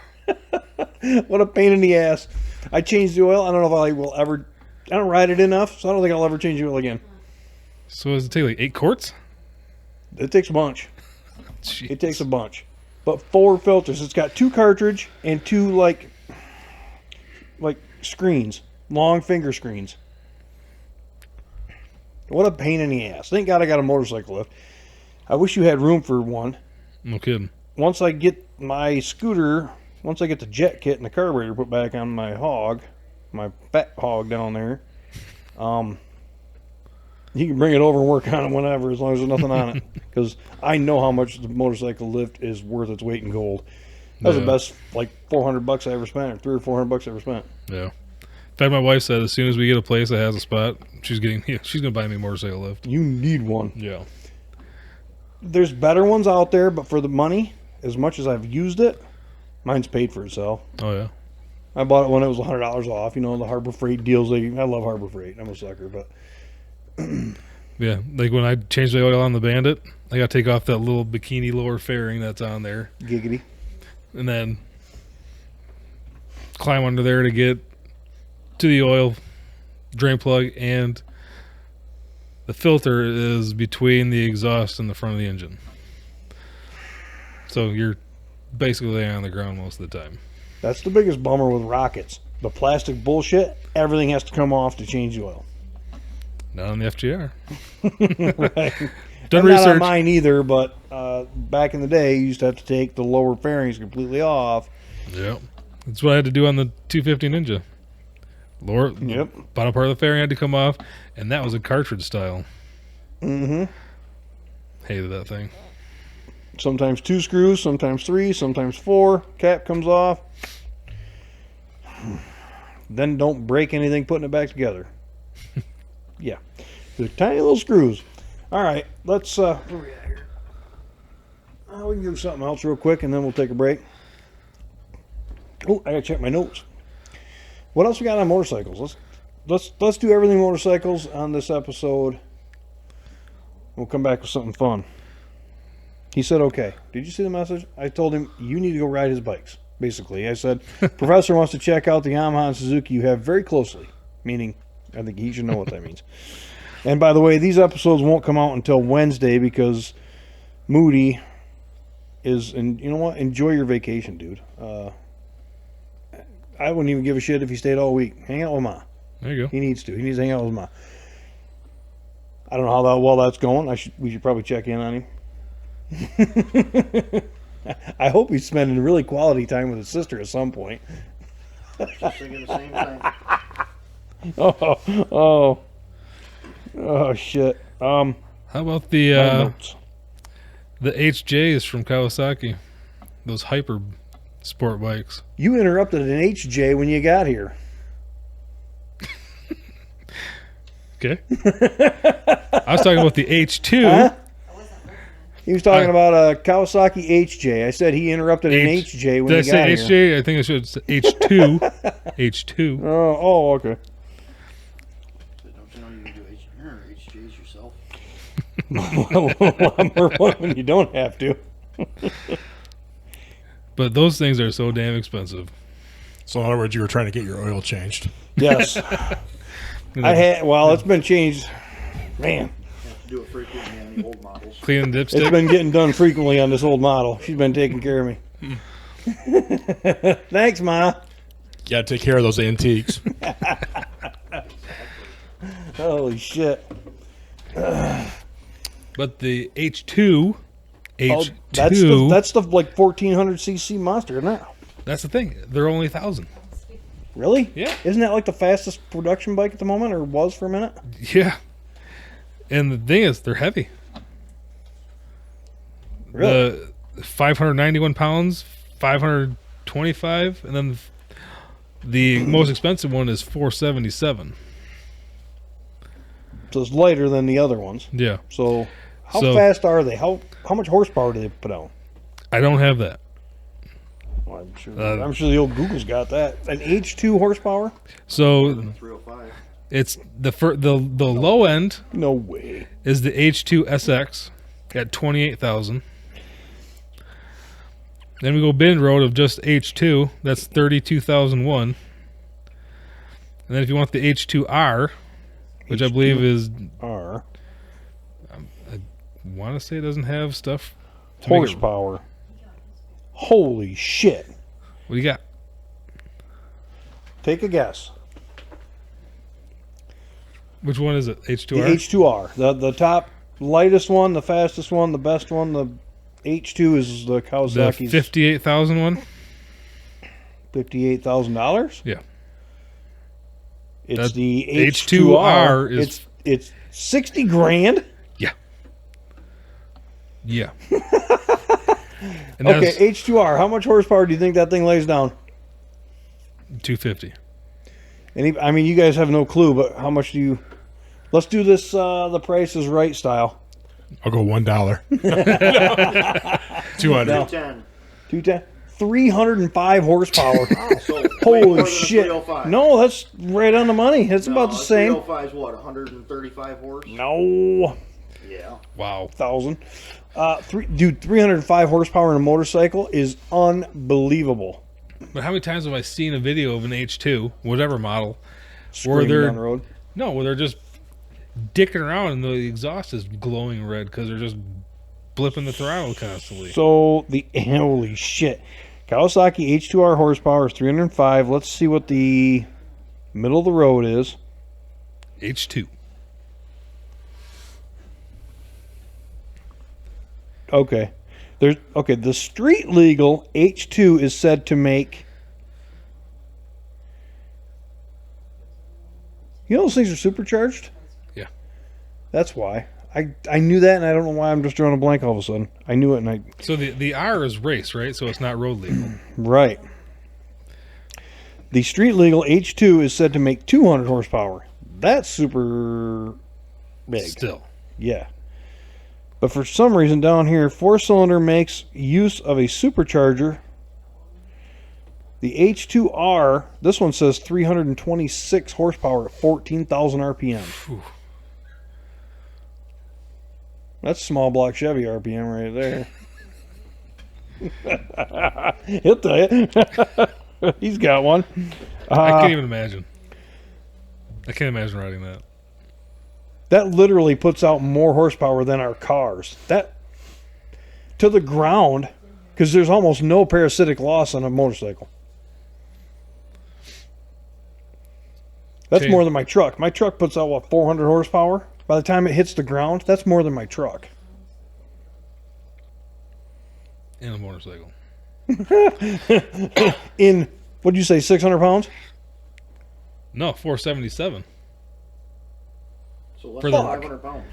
What a pain in the ass. I changed the oil. I don't know if I will ever. I don't ride it enough, so I don't think I'll ever change the oil again. So does it take like 8 quarts? It takes a bunch. Jeez. It takes a bunch. But 4 filters. It's got 2 cartridge and 2 like screens, long finger screens. What a pain in the ass. Thank God I got a motorcycle lift. I wish you had room for one. No kidding. Once I get my scooter, once I get the jet kit and the carburetor put back on my hog, my fat hog down there, you can bring it over and work on it whenever, as long as there's nothing on it. Because I know how much the motorcycle lift is worth its weight in gold. That was the best, like $400 I ever spent, or $300 or $400 I ever spent. Yeah. In fact, my wife said as soon as we get a place that has a spot, she's gonna buy me a motorcycle lift. You need one. Yeah. There's better ones out there, but for the money, as much as I've used it, mine's paid for itself. Oh yeah. I bought it when it was $100 off. You know, the Harbor Freight deals. I love Harbor Freight. I'm a sucker, but Yeah. Like when I changed the oil on the Bandit, I got to take off that little bikini lower fairing that's on there, giggity. and then climb under there to get to the oil drain plug, and the filter is between the exhaust and the front of the engine. So you're basically laying on the ground most of the time. That's the biggest bummer with rockets. The plastic bullshit. Everything has to come off to change the oil. Not on the FGR. Right. Done And not on research. mine either, but back in the day, you used to have to take the lower fairings completely off. Yep. That's what I had to do on the 250 Ninja. Lower, Yep. bottom part of the fairing had to come off, and that was a cartridge style. Mm-hmm. Hated that thing. Sometimes 2 screws, sometimes 3, sometimes 4. Cap comes off. Then don't break anything putting it back together. Yeah. They're tiny little screws. All right, let's where we at here? We can do something else real quick and then we'll take a break. Oh, I gotta check my notes. What else we got on motorcycles? Let's do everything motorcycles on this episode. We'll come back with something fun. He said okay. Did you see the message? I told him you need to go ride his bikes. Basically, I said Professor wants to check out the Yamaha and Suzuki you have very closely. Meaning, I think he should know what that means. And by the way, these episodes won't come out until Wednesday because Moody is, and you know what? Enjoy your vacation, dude. I wouldn't even give a shit if he stayed all week. Hang out with Ma. There you go. He needs to. He needs to hang out with Ma. I don't know how well that's going. We should probably check in on him. I hope he's spending really quality time with his sister at some point. Just thinking the same thing. Oh, shit. How about My the notes. HJs from Kawasaki? Those hyper sport bikes. You interrupted an HJ when you got here. Okay. I was talking about the H2. Huh? He was talking about a Kawasaki HJ. I said he interrupted an HJ when Did he I got say here. HJ? I think I should say H2. H2. Oh, okay. But don't you know you can do HJs yourself? A lot more fun when you don't have to. But those things are so damn expensive. So in other words, you were trying to get your oil changed. Yes. It's been changed. Man, You have to do it frequently on the old models. Cleaning it's dipstick. been getting done frequently on this old model. She's been taking care of me. Thanks, Ma. You got to take care of those antiques. Holy shit. But the H2, Oh, H2, that's the like 1400cc monster, isn't it? that's the thing. They're only 1,000. Really? Yeah. Isn't that like the fastest production bike at the moment, or was for a minute? Yeah. And the thing is, they're heavy. Really? The 591 pounds, 525, and then the most expensive one is 477. So it's lighter than the other ones. Yeah. So how So- fast are they? How much horsepower do they put out? I don't have that. Well, I'm sure the old Google's got that. An H2 horsepower? So 305. it's the low end No way. is the H2 SX at 28,000. Then we go bin road of just H2, that's 32,001. And then if you want the H2R, which I believe is, R. I want to say it doesn't have stuff to make it- Horsepower. Holy shit. What do you got? Take a guess. Which one is it? The H2R? H2R. The top lightest one, the fastest one, the best one. The H2 is the The Kawasaki's $58,000 one? $58,000. Yeah. It's That the H2R H2R. is- It's 60 grand. Yeah. And Okay, that's H2R. How much horsepower do you think that thing lays down? 250. I mean, you guys have no clue, but how much do you? Let's do this. The Price is Right style. I'll go $1. 200. No. 10. 210. 305 horsepower. So way more Holy than a shit! 305. No, that's right on the money. It's about the same. 305 is what, 135 horse? No, Yeah. Wow. 1,000. 305 horsepower in a motorcycle is unbelievable. But how many times have I seen a video of an H2, whatever model, Screaming they're- down the road. no, where they're just dicking around and the exhaust is glowing red because they're just blipping the throttle constantly. So holy shit, Kawasaki H2R horsepower is 305. Let's see what the middle of the road is. H2. Okay. The street legal H2 is said to make. You know those things are supercharged? Yeah. That's why. I knew that, and I don't know why I'm just drawing a blank all of a sudden. I knew it, and I So the R is race, right? So it's not road legal. right. The street legal H2 is said to make 200 horsepower. That's super big. Still. Yeah. But for some reason down here, 4-cylinder makes use of a supercharger. The H2R, this one says 326 horsepower at 14,000 RPM. Phew. That's small block Chevy RPM right there. He'll tell you. He's got one. I can't even imagine. I can't imagine riding that. That literally puts out more horsepower than our cars. That to the ground, because there's almost no parasitic loss on a motorcycle. That's Okay. more than my truck. My truck puts out, what, 400 horsepower? By the time it hits the ground, that's more than my truck. In a motorcycle. In, what'd you say, 600 pounds? No, 477 So less For than the- 500 pounds.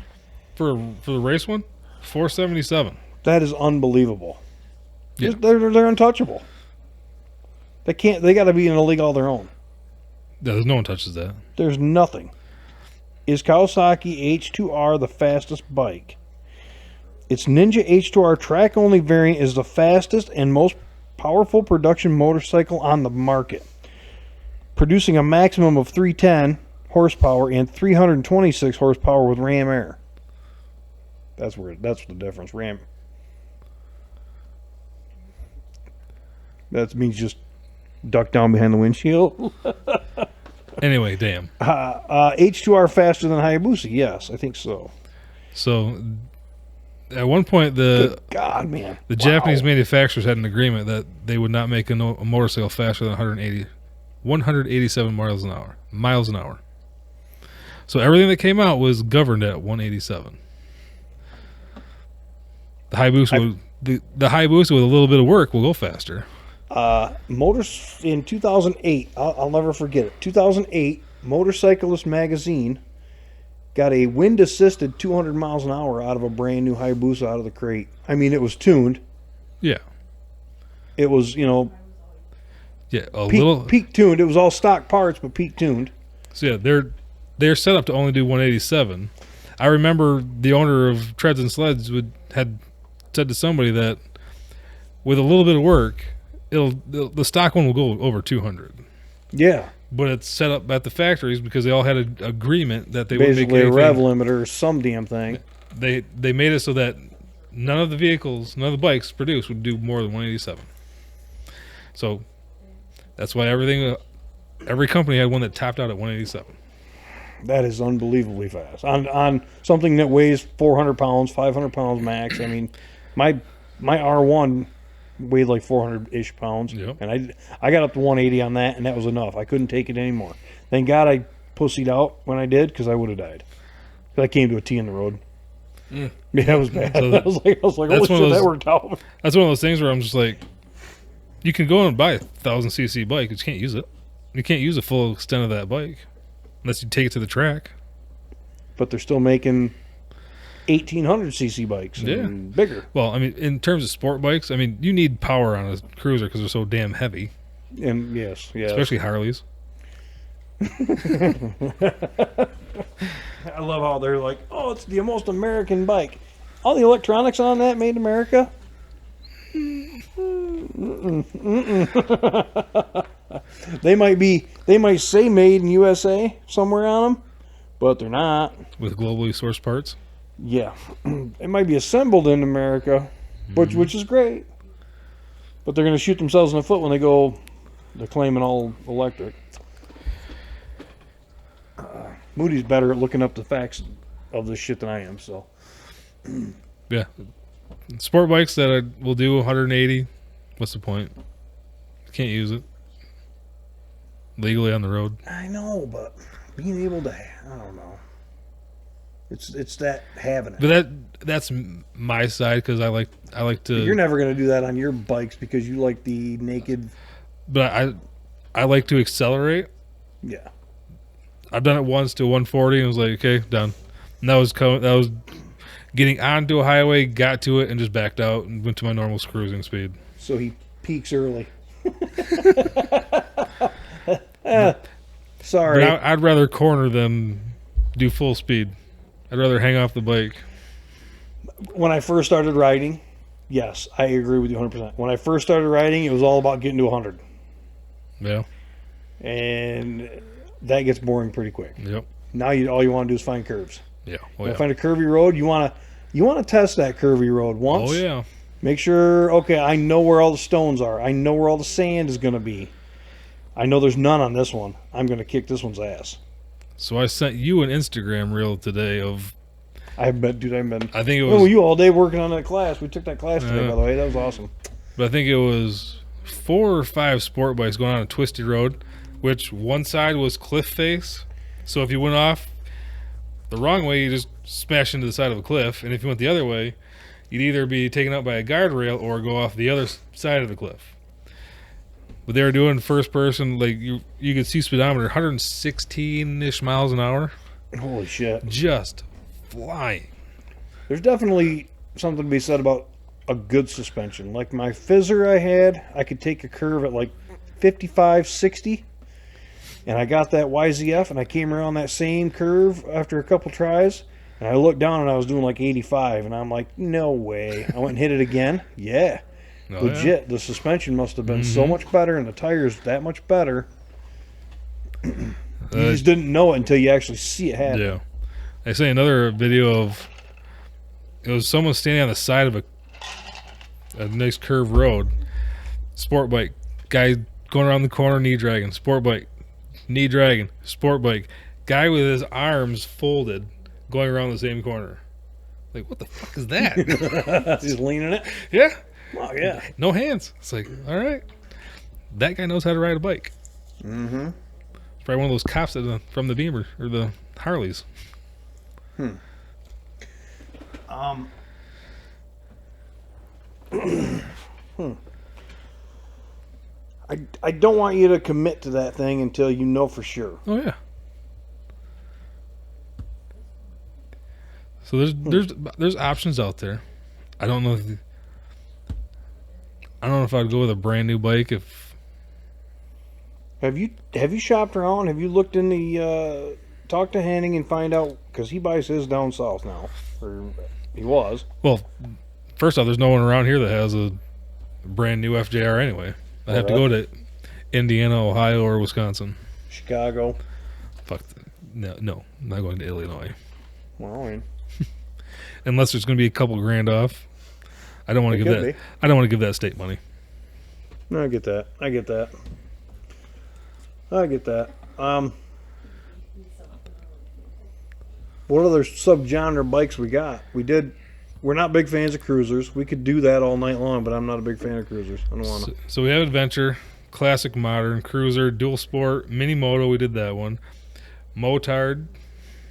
for the race one. 477. That is unbelievable. Yeah. They're untouchable. They got to be in a league all their own. No one touches that. There's nothing. Is Kawasaki H2R the fastest bike? Its Ninja H2R track-only variant is the fastest and most powerful production motorcycle on the market, producing a maximum of 310 horsepower and 326 horsepower with ram air. That's the difference. Ram. That means just duck down behind the windshield. Anyway, damn. H2R faster than Hayabusa? Yes, I think so. So at one point the Good God, man. The Wow. Japanese manufacturers had an agreement that they would not make a motorcycle faster than 187 miles an hour. So everything that came out was governed at 187. The Hayabusa, the Hayabusa with a little bit of work will go faster. Motors in 2008, I'll never forget it. 2008, Motorcyclist magazine got a wind-assisted 200 miles an hour out of a brand new Hayabusa out of the crate. I mean, it was tuned. Yeah, It was, yeah, peak tuned. It was all stock parts, but peak tuned. So yeah, they're set up to only do 187. I remember the owner of Treads and Sleds had said to somebody that with a little bit of work, the stock one will go over 200. Yeah, But it's set up at the factories because they all had an agreement that they would make basically a anything. rev limiter or some damn thing. They made it so that none of the bikes produced would do more than 187. So that's why every company had one that topped out at 187. That is unbelievably fast on something that weighs 400 pounds, 500 pounds max. I mean, my R1 weighed like 400-ish pounds, Yep. and I got up to 180 on that, and that was enough. I couldn't take it anymore. Thank God I pussied out when I did because I would have died. I came to a T in the road. Yeah, it was bad. So I was like, that's holy one of shit, those- that worked out. That's one of those things where I'm just like, you can go and buy a 1,000cc bike, but you can't use it. You can't use a full extent of that bike unless you take it to the track. But they're still making 1,800cc bikes and bigger. Well, I mean, in terms of sport bikes, I mean, you need power on a cruiser because they're so damn heavy, And yes. especially Harleys. I love how they're like, oh, it's the most American bike. All the electronics on that made in America? They might say made in USA somewhere on them, but they're not. With globally sourced parts. Yeah. It might be assembled in America, which is great. But they're going to shoot themselves in the foot when they're claiming all electric. Moody's better at looking up the facts of this shit than I am, so. Yeah. Sport bikes that I will do 180. What's the point? Can't use it legally on the road. I know, but being able to, I don't know. It's that having it. But that's my side because I like to. You're never going to do that on your bikes because you like the naked. But I like to accelerate. Yeah. I've done it once to 140 and was like, okay, done. And that was getting onto a highway, got to it, and just backed out and went to my normal cruising speed. So he peaks early. Sorry. But I'd rather corner than do full speed. I'd rather hang off the bike. When I first started riding, yes, I agree with you 100%. When I first started riding, it was all about getting to 100. Yeah. And that gets boring pretty quick. Yep. Now all you want to do is find curves. Yeah. You want to find a curvy road, you want to test that curvy road once. Oh yeah. Make sure, okay, I know where all the stones are. I know where all the sand is going to be. I know there's none on this one. I'm going to kick this one's ass. So I sent you an Instagram reel today of. I haven't been. I think it Oh, was. you all day working on that class. We took that class today, by the way. That was awesome. But I think it was 4 or 5 sport bikes going on a twisty road, which one side was cliff face. So if you went off the wrong way, you just smash into the side of a cliff. And if you went the other way, you'd either be taken out by a guardrail or go off the other side of the cliff. But they were doing first person, like you could see speedometer 116-ish miles an hour. Holy shit. Just flying. There's definitely something to be said about a good suspension. Like my Fizzer I had, I could take a curve at like 55, 60. And I got that YZF and I came around that same curve after a couple tries. And I looked down and I was doing like 85. And I'm like, no way. I went and hit it again. Yeah. Oh, Legit. The suspension must have been so much better and the tires that much better. You just didn't know it until you actually see it happen. Yeah. I say another video of it was someone standing on the side of a nice curved road, sport bike, guy going around the corner, knee dragging, sport bike, knee dragging, sport bike, guy with his arms folded going around the same corner. Like, what the fuck is that? Just leaning it. Yeah. Oh, yeah. No hands. It's like, all right. That guy knows how to ride a bike. Mm-hmm. It's probably one of those cops from the Beamer or the Harleys. I don't want you to commit to that thing until you know for sure. Oh yeah. So there's options out there. I don't know. I don't know if I'd go with a brand new bike if. Have you shopped around? Have you looked in the talk to Henning and find out, because he buys his down south now, or he was. Well, first off, there's no one around here that has a brand new FJR anyway. I'd have to go to Indiana, Ohio, or Wisconsin. Chicago. Fuck. No, I'm not going to Illinois. Well, I mean, Unless there's going to be a couple grand off. I don't want to It give could that. be. I don't want to give that state money. no, I get that. I get that. What other subgenre bikes we got? We're not big fans of cruisers. We could do that all night long, but I'm not a big fan of cruisers. I don't want to. So we have adventure, classic modern, cruiser, dual sport, mini moto. We did that one. Motard.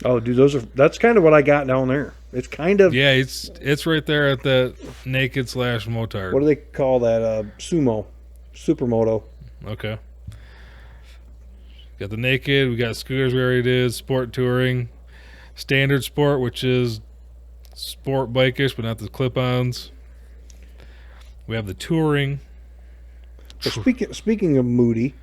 Oh, dude, that's kind of what I got down there. It's kind of, Yeah, it's right there at the naked / Motard. what do they call that? Sumo. Supermoto. Okay. Got the naked. We got scooters. We already did sport touring, standard sport, which is sport bike-ish, but not the clip-ons. We have the touring. But speaking of Moody,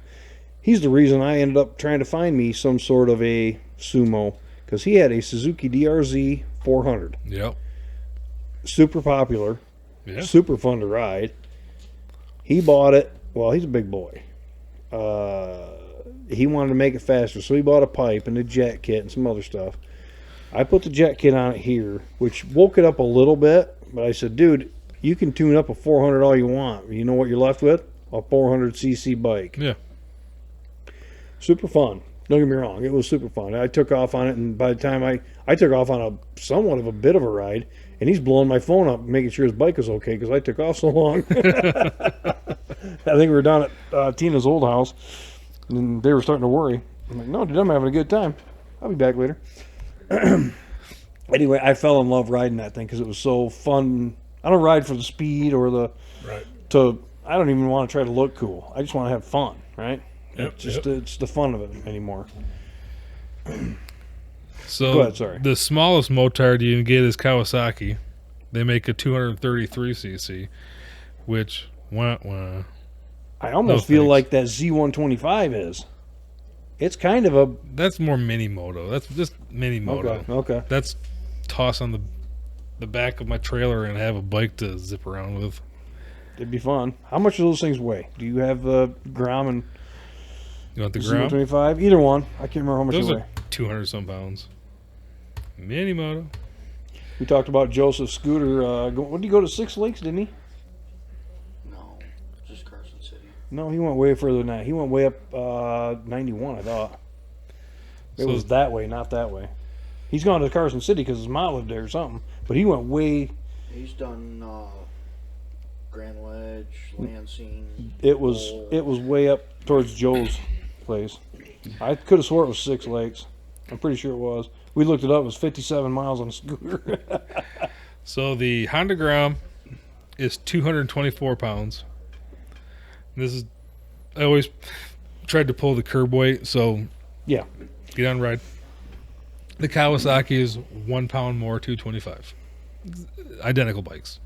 he's the reason I ended up trying to find me some sort of a Sumo, because he had a Suzuki DRZ 400. Yep. Super popular. Yeah. Super fun to ride. He bought it. Well, he's a big boy. He wanted to make it faster, so he bought a pipe and a jet kit and some other stuff. I put the jet kit on it here, which woke it up a little bit, but I said, dude, you can tune up a 400 all you want. You know what you're left with? A 400cc bike. Yeah. Super fun. Don't get me wrong. It was super fun. I took off on it, and by the time I took off on a somewhat of a bit of a ride, and he's blowing my phone up, making sure his bike was okay because I took off so long. I think we were down at Tina's old house, and they were starting to worry. I'm like, no, dude, I'm having a good time. I'll be back later. Anyway, I fell in love riding that thing because it was so fun. I don't ride for the speed or the I don't even want to try to look cool. I just want to have fun, right? Yep, It's the fun of it anymore. So Go ahead, sorry. the smallest motard you can get is Kawasaki. They make a 233cc, which I almost No feel thanks. like that Z125 is. It's kind of a that's more mini moto. That's just mini moto. okay. That's toss on the back of my trailer and have a bike to zip around with. It'd be fun. How much do those things weigh? Do you have the Grom and You want the ground? Z125? Either one. I can't remember how much Those they are weigh. 200 some pounds. Mini moto. We talked about Joseph Scooter. What did he go to 6 Lakes? Didn't he? No, just Carson City. No, he went way further than that. He went way up 91, I thought. It So- was that way, not that way. He's gone to Carson City because his mom lived there or something. But he went way. He's done Grand Ledge, Lansing. It was way up towards Joe's place. I could have swore it was 6 Lakes. I'm pretty sure it was. We looked it up. It was 57 miles on a scooter. So the Honda Grom is 224 pounds. This is, I always tried to pull the curb weight, so Yeah. get on ride. The Kawasaki is 1 pound more, 225. Identical bikes.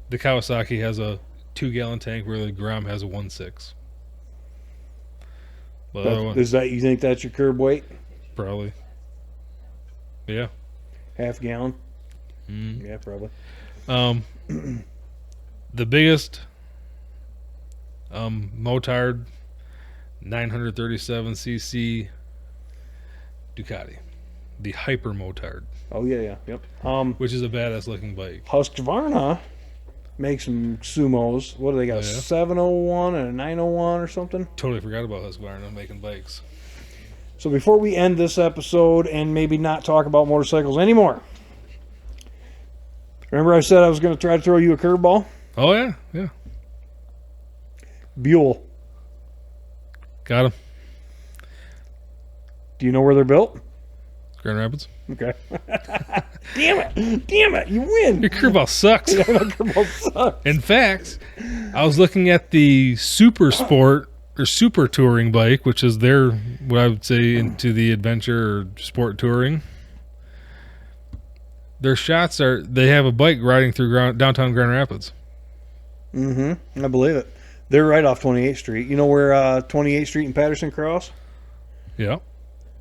The Kawasaki has a 2-gallon tank where the Grom has a 1.6. The other one, Is that you think that's your curb weight? probably. Yeah. Half gallon? Mm. Yeah, probably. The biggest motard 937cc Ducati, the Hyper Motard, Oh yeah. Yep. which is a badass looking bike. Husqvarna makes some sumos. What do they got? Oh, A yeah? 701 and a 901 or something? Totally forgot about Husqvarna making bikes. So before we end this episode and maybe not talk about motorcycles anymore, remember I said I was going to try to throw you a curveball? Oh yeah, Buell. got him. Do you know where they're built? Grand Rapids. Okay. Damn it! You win. Your curveball sucks. My curveball sucks. In fact, I was looking at the Super Sport or Super Touring bike, which is their, what I would say, into the adventure or sport touring. Their shots are, they have a bike riding through downtown Grand Rapids. Mm-hmm. I believe it. They're right off 28th Street. You know where 28th Street and Patterson cross? Yeah,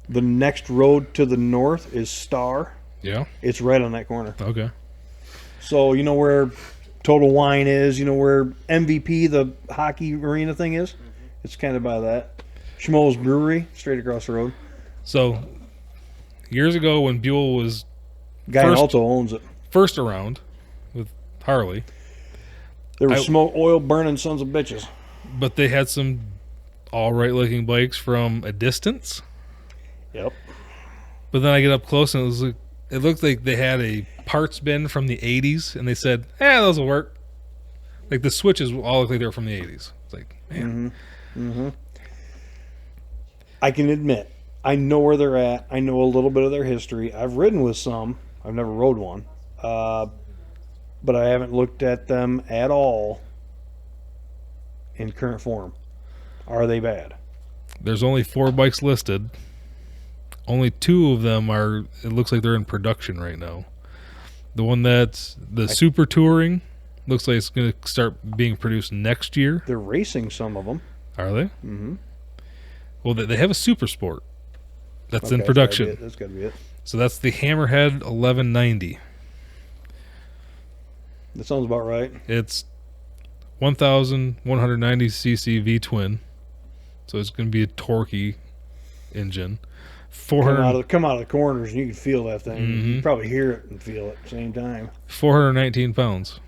The next road to the north is Star. yeah, It's right on that corner. okay. So you know where Total Wine is? You know where MVP, the hockey arena thing is? It's kind of by that. Schmoll's Brewery, straight across the road. So, years ago when Buell was Guy in First- Alto owns it. first around with Harley, There were I- smoke oil burning sons of bitches. but they had some all right looking bikes from a distance. Yep. But then I get up close and it looked like they had a parts bin from the 80s, and they said, those will work. Like the switches all look like they were from the 80s. It's like, man. I can admit, I know where they're at. I know a little bit of their history. I've ridden with some. I've never rode one. But I haven't looked at them at all in current form. Are they bad? There's only 4 bikes listed. Only 2 of them are, it looks like they're in production right now. The one that's the Super Touring looks like it's going to start being produced next year. They're racing some of them. Are they? Mm-hmm. Well, they have a Super Sport that's in Okay, production. That's got to be it. So that's the Hammerhead 1190. That sounds about right. It's 1,190 cc V-twin. So it's going to be a torquey engine. 400, Come out of the corners and you can feel that thing. You Mhm. can probably hear it and feel it at the same time. 419 pounds.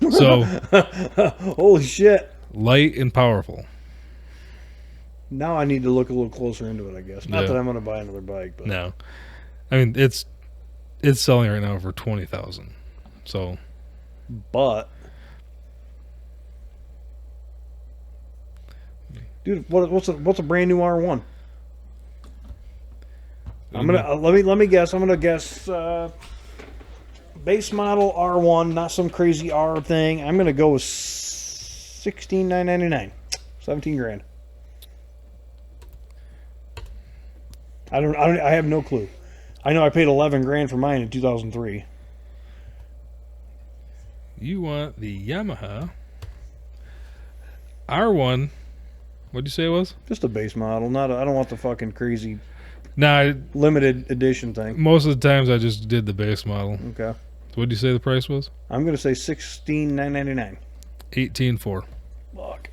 So Holy shit. light and powerful. Now I need to look a little closer into it, I guess. Not Yeah. that I'm going to buy another bike, but No. I mean, it's selling right now for 20,000. So dude, what's a brand new R1? I'm gonna let me guess. I'm gonna guess base model R1, not some crazy R thing. I'm gonna go with $16,999, 17 grand. I have no clue. I know I paid 11 grand for mine in 2003. you want the Yamaha R1. What'd you say it was? Just a base model. I don't want the fucking crazy Nah, limited edition thing. most of the times I just did the base model. Okay. What'd you say the price was? I'm gonna say $16,999. 18.4. Fuck.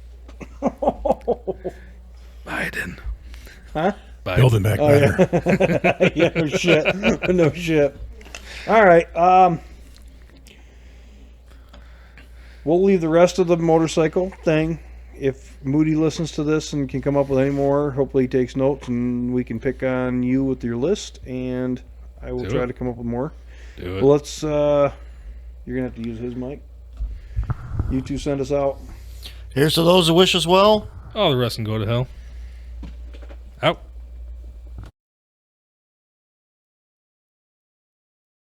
Biden. Huh? Biden. Building back Oh, better. Yeah, no shit. No shit. All right. We'll leave the rest of the motorcycle thing. If Moody listens to this and can come up with any more, hopefully he takes notes and we can pick on you with your list, and I will Do try it. to come up with more. Do it. Well, let's. You're gonna have to use his mic. You two send us out. Here's to those who wish us well. All the rest can go to hell. Out.